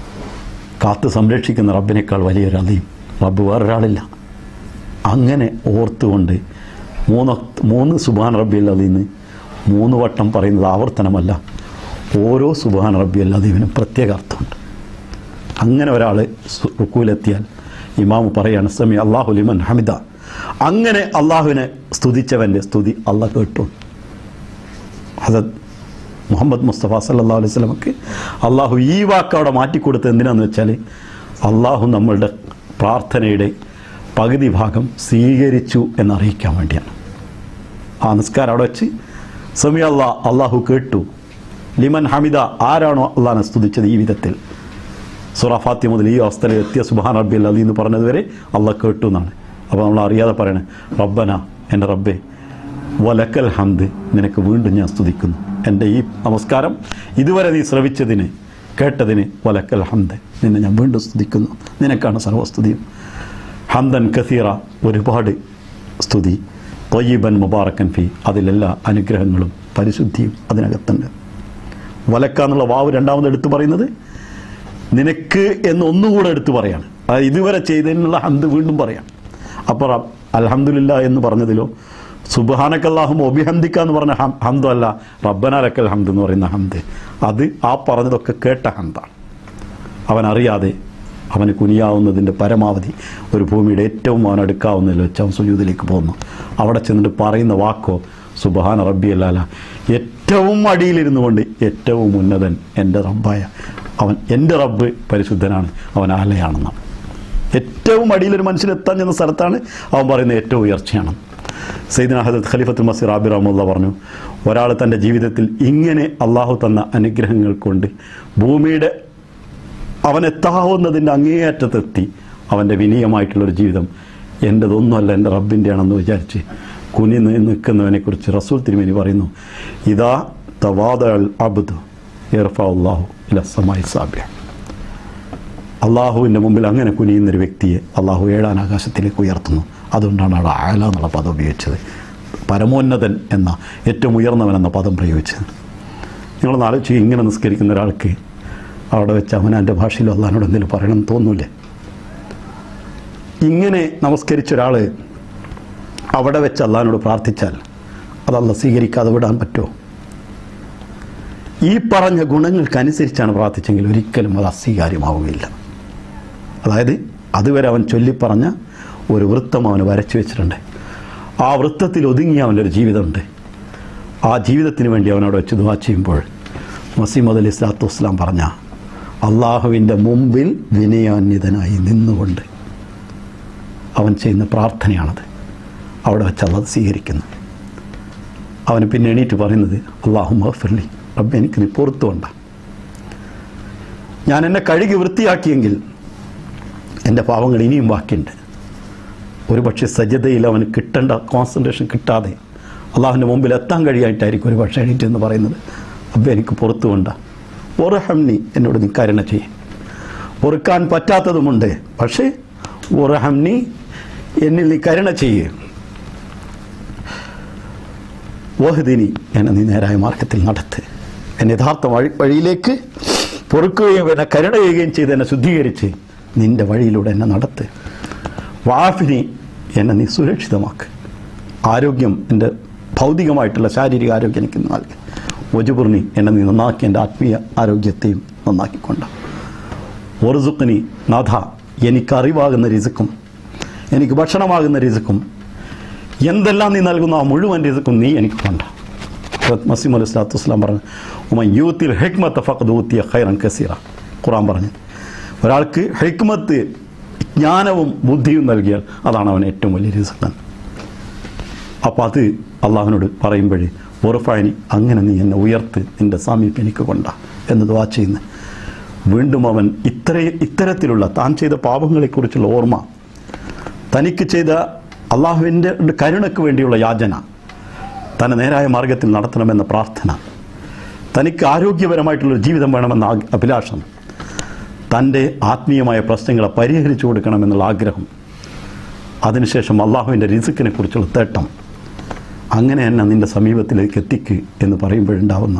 കാത്ത് സംരക്ഷിക്കുന്ന റബ്ബിനേക്കാൾ വലിയൊരു അലീം റബ്ബ് വേറൊരാളില്ല. അങ്ങനെ ഓർത്തുകൊണ്ട് മൂന്ന് സുബ്ഹാന റബ്ബിയൽ അലീന്ന് 3 വട്ടം പറയുന്നത് ആവർത്തനമല്ല. ഓരോ സുബ്ഹാന റബ്ബിയൽ അലീമിനും പ്രത്യേക അർത്ഥമുണ്ട്. അങ്ങനെ ഒരാൾ റുക്കൂലെത്തിയാൽ ഇമാമ് പറയാണ് സമി അല്ലാഹു ലിമൻ ഹമിദ. അങ്ങനെ അള്ളാഹുവിനെ സ്തുതിച്ചവൻ്റെ സ്തുതി അള്ളാഹ് കേട്ടു. ഹദരത്ത് മുഹമ്മദ് മുസ്തഫ സല്ലല്ലാഹു അലൈഹി വസല്ലമക്ക് അള്ളാഹു ഈ വാക്ക് അവിടെ മാറ്റിക്കൊടുത്തത് എന്തിനാണെന്ന് വെച്ചാൽ അള്ളാഹു നമ്മളുടെ പ്രാർത്ഥനയുടെ പകുതി ഭാഗം സ്വീകരിച്ചു എന്നറിയിക്കാൻ വേണ്ടിയാണ്. ആ നിസ്കാരം അവിടെ വെച്ച് സമി അള്ളാഹു കേട്ടു. ലിമൻ ഹമിദ, ആരാണോ അള്ളാഹിനെ സ്തുതിച്ചത് ഈ വിധത്തിൽ സൂറ ഫാത്തിഹ മുതൽ ഈ അവസ്ഥയിൽ എത്തിയ സുബ്ഹാന റബ്ബിയൽ അലീം എന്ന് പറഞ്ഞതുവരെ അള്ളാഹ് കേട്ടു എന്നാണ്. അപ്പോൾ നമ്മൾ അറിയാതെ പറയണേ റബ്ബന, എൻ്റെ റബ്ബേ, വലക്കൽ ഹംദ്, നിനക്ക് വീണ്ടും ഞാൻ സ്തുതിക്കുന്നു. എൻ്റെ ഈ നമസ്കാരം ഇതുവരെ നീ ശ്രവിച്ചതിന് കേട്ടതിന് വലക്കൽ ഹംദ്, നിന്നെ ഞാൻ വീണ്ടും സ്തുതിക്കുന്നു. നിനക്കാണ് സർവസ്തുതിയും. ഹംദൻ കസീറ, ഒരുപാട് സ്തുതി. ത്വയ്യിബൻ മുബാറക്കൻ ഫി, അതിലെല്ലാ അനുഗ്രഹങ്ങളും പരിശുദ്ധിയും അതിനകത്തുണ്ട്. വലക്ക എന്നുള്ള വാവ് രണ്ടാമത് എടുത്തു പറയുന്നത് നിനക്ക് എന്ന് ഒന്നുകൂടെ എടുത്തു പറയാണ്. അതായത് ഇതുവരെ ചെയ്തതിനുള്ള ഹംദ് വീണ്ടും പറയാം. അപ്പോൾ അൽഹംദുലില്ലാ എന്ന് പറഞ്ഞതിലോ സുബ്ഹാനക്കല്ലാഹും ഒബിഹംദിക്ക എന്ന് പറഞ്ഞ ഹംദ് അല്ല, റബ്ബന ലക്കൽ ഹംദ് എന്ന് പറയുന്ന ഹംദ്, അത് ആ പറഞ്ഞതൊക്കെ കേട്ട ഹംദാണ്. അവനറിയാതെ അവന് കുനിയാവുന്നതിൻ്റെ പരമാവധി ഒരു ഭൂമിയുടെ ഏറ്റവും അവൻ അടുക്കാവുന്നതിൽ വെച്ച് അവൻ സുജൂദിലേക്ക് പോകുന്നു. അവിടെ ചെന്നിട്ട് പറയുന്ന വാക്കോ സുബ്ഹാന റബ്ബിയൽ അല, ഏറ്റവും അടിയിലിരുന്നു കൊണ്ട് ഏറ്റവും ഉന്നതൻ എൻ്റെ റബ്ബായ അവൻ, എൻ്റെ റബ്ബ് പരിശുദ്ധനാണ്, അവൻ ആലയാണെന്നാണ്. ഏറ്റവും അടിയിലൊരു മനുഷ്യനെത്താൻ ചെന്ന സ്ഥലത്താണ് അവൻ പറയുന്നത് ഏറ്റവും ഉയർച്ചയാണ്. സയ്യിദ്ന ഹദരത്ത് ഖലീഫത്തുൽ മസീഹ് റാബി റഹ്മത്തുള്ളാഹി പറഞ്ഞു, ഒരാൾ തൻ്റെ ജീവിതത്തിൽ ഇങ്ങനെ അള്ളാഹു തന്ന അനുഗ്രഹങ്ങൾ കൊണ്ട് ഭൂമിയുടെ അവനെത്താവുന്നതിൻ്റെ അങ്ങേയറ്റത്തെത്തി അവൻ്റെ വിനീയമായിട്ടുള്ളൊരു ജീവിതം എൻ്റെതൊന്നുമല്ല എൻ്റെ റബ്ബിൻ്റെയാണെന്ന് വിചാരിച്ച് കുനി നിൽക്കുന്നവനെക്കുറിച്ച് റസൂൽ തിരുമേനി പറയുന്നു, ഇദാ തവാദഅൽ അബ്ദു യർഫഉല്ലാഹു ഇലാ സമാഇ സാബിഅ. അള്ളാഹുവിൻ്റെ മുമ്പിൽ അങ്ങനെ കുനിയുന്നൊരു വ്യക്തിയെ അള്ളാഹു 7-ാം ആകാശത്തിലേക്ക് ഉയർത്തുന്നു. അതുകൊണ്ടാണ് അവിടെ ആല എന്നുള്ള പദം ഉപയോഗിച്ചത്, പരമോന്നതൻ എന്ന ഏറ്റവും ഉയർന്നവൻ എന്ന പദം പ്രയോഗിച്ചത്. നിങ്ങളൊന്ന് ആലോചിച്ച്, ഇങ്ങനെ നിസ്കരിക്കുന്ന ഒരാൾക്ക് അവിടെ വെച്ച് അവൻ്റെ ഭാഷയിൽ അള്ളാഹിനോട് എന്തെങ്കിലും പറയണമെന്ന് തോന്നൂലേ? ഇങ്ങനെ നമസ്കരിച്ച ഒരാൾ അവിടെ വെച്ച് അള്ളാഹിനോട് പ്രാർത്ഥിച്ചാൽ അത് അള്ളാഹ് സ്വീകരിക്കാതെ വിടാൻ പറ്റുമോ? ഈ പറഞ്ഞ ഗുണങ്ങൾക്കനുസരിച്ചാണ് പ്രാർത്ഥിച്ചെങ്കിൽ ഒരിക്കലും അത് അസ്വീകാര്യമാവുകയില്ല. അതായത് അതുവരെ അവൻ ചൊല്ലിപ്പറഞ്ഞ ഒരു വൃത്തം അവന് വരച്ചു വെച്ചിട്ടുണ്ട്. ആ വൃത്തത്തിൽ ഒതുങ്ങിയ അവൻ്റെ ഒരു ജീവിതമുണ്ട്. ആ ജീവിതത്തിന് വേണ്ടി അവനോട് വെച്ച് ദുആ ചെയ്യുമ്പോൾ മസീഹ് മൗഊദ് അലൈഹി സ്വലാത്തു വസ്സലാം പറഞ്ഞ അള്ളാഹുവിൻ്റെ മുമ്പിൽ വിനയാന്വിതനായി നിന്നുകൊണ്ട് അവൻ ചെയ്യുന്ന പ്രാർത്ഥനയാണത്. അവിടെ വെച്ച് അള്ളാഹ് സ്വീകരിക്കുന്നു. അവന് പിന്നെ എണീറ്റ് പറയുന്നത് അല്ലാഹുമ്മ ഗ്ഫിർലി, റബ്ബേ എനിക്ക് നീ പുറത്തു കൊണ്ട. ഞാൻ എന്നെ കഴുകി വൃത്തിയാക്കിയെങ്കിൽ എൻ്റെ പാവങ്ങൾ ഇനിയും ബാക്കിയുണ്ട്. ഒരു പക്ഷേ സജദയിൽ അവന് കിട്ടേണ്ട കോൺസെൻട്രേഷൻ കിട്ടാതെ അള്ളാഹുവിൻ്റെ മുമ്പിൽ എത്താൻ കഴിയായിട്ടായിരിക്കും ഒരു പക്ഷേ എണീറ്റ് എന്ന് പറയുന്നത്. റബ്ബേ എനിക്ക് പുറത്തു കൊണ്ട, ഒറഹംനി, എന്നോട് നീ കരുണ ചെയ്യ്. പൊറുക്കാൻ പറ്റാത്തതുമുണ്ട്, പക്ഷേ ഒറഹംനി, എന്നിൽ നീ കരുണ ചെയ്യ്. വഹ്ദിനി, എന്നെ നീ നേരായ മാർഗത്തിൽ നടത്ത്. എന്നെ യഥാർത്ഥ വഴിയിലേക്ക് പൊറുക്കുകയും എന്നെ കരുണ ചെയ്യുകയും ചെയ്ത് എന്നെ ശുദ്ധീകരിച്ച് നിൻ്റെ വഴിയിലൂടെ എന്നെ നടത്ത്. വാഫിനി, എന്നെ നീ സുരക്ഷിതമാക്ക്. ആരോഗ്യം, എൻ്റെ ഭൗതികമായിട്ടുള്ള ശാരീരിക ആരോഗ്യം എനിക്ക് നൽകി. വജുബുർണി, എന്നെ നീ നന്നാക്കി എൻ്റെ ആത്മീയ ആരോഗ്യത്തെയും നന്നാക്കിക്കൊണ്ട്. ഒറുസുഖ്നി, നാഥ എനിക്കറിവാകുന്ന റിസ്ക്കും എനിക്ക് ഭക്ഷണമാകുന്ന റിസ്ക്കും എന്തെല്ലാം നീ നൽകുന്ന ആ മുഴുവൻ റിസ്ക്കും നീ എനിക്ക് കൊണ്ട്. മസീഹ് അലൈഹി സ്വലാത്തു വസ്സലാം പറഞ്ഞു, ഉമൻ യൂത്തിൽ ഹിക്മത്ത ഫഖദ് ഊതിയ ഖൈറൻ കസീറ. ഖുർആൻ പറഞ്ഞു, ഒരാൾക്ക് ഹിക്മത്ത്, ജ്ഞാനവും ബുദ്ധിയും നൽകിയാൽ അതാണ് അവൻ ഏറ്റവും വലിയ റിസ്ക്. അപ്പോൾ അത് അള്ളാഹുവിനോട് പറയുമ്പോഴേ ഉറഫായിനി, അങ്ങനെ നീ എന്നെ ഉയർത്ത്, നിൻ്റെ സാമീപ്യം എനിക്ക് കൊണ്ട എന്ന് ദുആ ചെയ്യുന്നു. വീണ്ടും അവൻ ഇത്തരത്തിലുള്ള താൻ ചെയ്ത പാപങ്ങളെക്കുറിച്ചുള്ള ഓർമ്മ, തനിക്ക് ചെയ്ത അള്ളാഹുവിൻ്റെ കരുണയ്ക്ക് വേണ്ടിയുള്ള യാചന, തന്നെ നേരായ മാർഗത്തിൽ നടത്തണമെന്ന പ്രാർത്ഥന, തനിക്ക് ആരോഗ്യപരമായിട്ടുള്ളൊരു ജീവിതം വേണമെന്ന അഭിലാഷം, തൻ്റെ ആത്മീയമായ പ്രശ്നങ്ങളെ പരിഹരിച്ചു കൊടുക്കണമെന്നുള്ള ആഗ്രഹം, അതിനുശേഷം അള്ളാഹുവിൻ്റെ റിസ്ക്കിനെ കുറിച്ചുള്ള തേട്ടം, അങ്ങനെ തന്നെ നിൻ്റെ സമീപത്തിലേക്ക് എത്തിക്ക് എന്ന് പറയുമ്പോഴുണ്ടാവുന്ന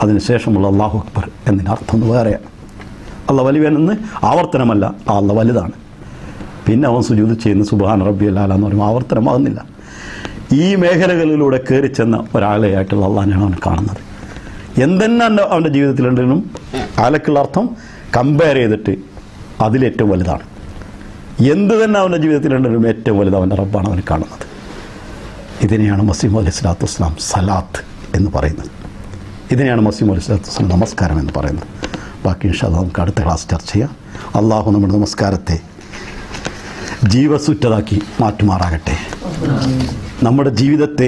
അതിനുശേഷമുള്ള അല്ലാഹു അക്ബർ എന്നതിന് അർത്ഥം വേറെയാണ്. അള്ളാഹ് വലിയവനെന്ന് ആവർത്തനമല്ല, ആ അള്ളാഹ് വലുതാണ്. പിന്നെ അവൻ സുജൂദ് ചെയ്യുന്ന സുബ്ഹാന റബ്ബിയൽ അഅ്ല എന്ന് പറയുമ്പോൾ ആവർത്തനമാകുന്നില്ല. ഈ മേഖലകളിലൂടെ കയറി ചെന്ന ഒരാളെയായിട്ടുള്ള അള്ളാഹിനെയാണ് അവൻ കാണുന്നത്. എന്തെന്നെ അവൻ്റെ ജീവിതത്തിലുണ്ടെങ്കിലും ആലക്കുള്ള അർത്ഥം കമ്പയർ ചെയ്തിട്ട് അതിലേറ്റവും വലുതാണ്. എന്ത് തന്നെ അവൻ്റെ ജീവിതത്തിലുണ്ടെങ്കിലും ഏറ്റവും വലുത് അവൻ്റെ റബ്ബാണ് അവൻ കാണുന്നത്. ഇതിനെയാണ് മസീഹ് അലൈഹി സ്വലാത്തു വസ്സലാം സലാത്ത് എന്ന് പറയുന്നത്. ഇതിനെയാണ് മസീഹ് അലൈഹി സ്വലാത്തു വസ്സലാം നമസ്കാരം എന്ന് പറയുന്നത്. ബാക്കി ഇൻഷാ അല്ലാഹ് നമുക്ക് അടുത്ത ക്ലാസ് ചർച്ച ചെയ്യാം. അള്ളാഹു നമ്മുടെ നമസ്കാരത്തെ ജീവസുറ്റതാക്കി മാറ്റുമാറാകട്ടെ. നമ്മുടെ ജീവിതത്തെ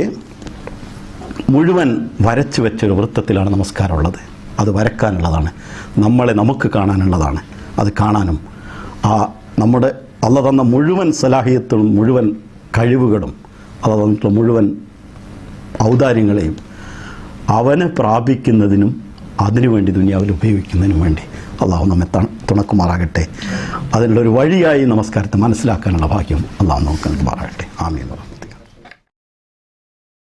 മുഴുവൻ വരച്ചു വെച്ചൊരു വൃത്തത്തിലാണ് നമസ്കാരമുള്ളത്. അത് വരക്കാനുള്ളതാണ്, നമ്മളെ നമുക്ക് കാണാനുള്ളതാണ്. അത് കാണാനും നമ്മുടെ അല്ലാഹ് തന്ന മുഴുവൻ സലാഹിയത്തും മുഴുവൻ കഴിവുകളും അല്ലാഹ് തന്നിട്ടുള്ള മുഴുവൻ ഔദാര്യങ്ങളെയും അവനെ പ്രാപിക്കുന്നതിനും അതിനുവേണ്ടി ദുനിയാവിൽ ഉപയോഗിക്കുന്നതിനും വേണ്ടി അള്ളാഹു നമ്മെ തുണക്കുമാറാകട്ടെ. അതിനുള്ളൊരു വഴിയായി നമസ്കാരത്തെ മനസ്സിലാക്കാനുള്ള ഭാഗ്യം അള്ളാഹു നമുക്ക് നൽകുമാറാകട്ടെ. ആമീൻ.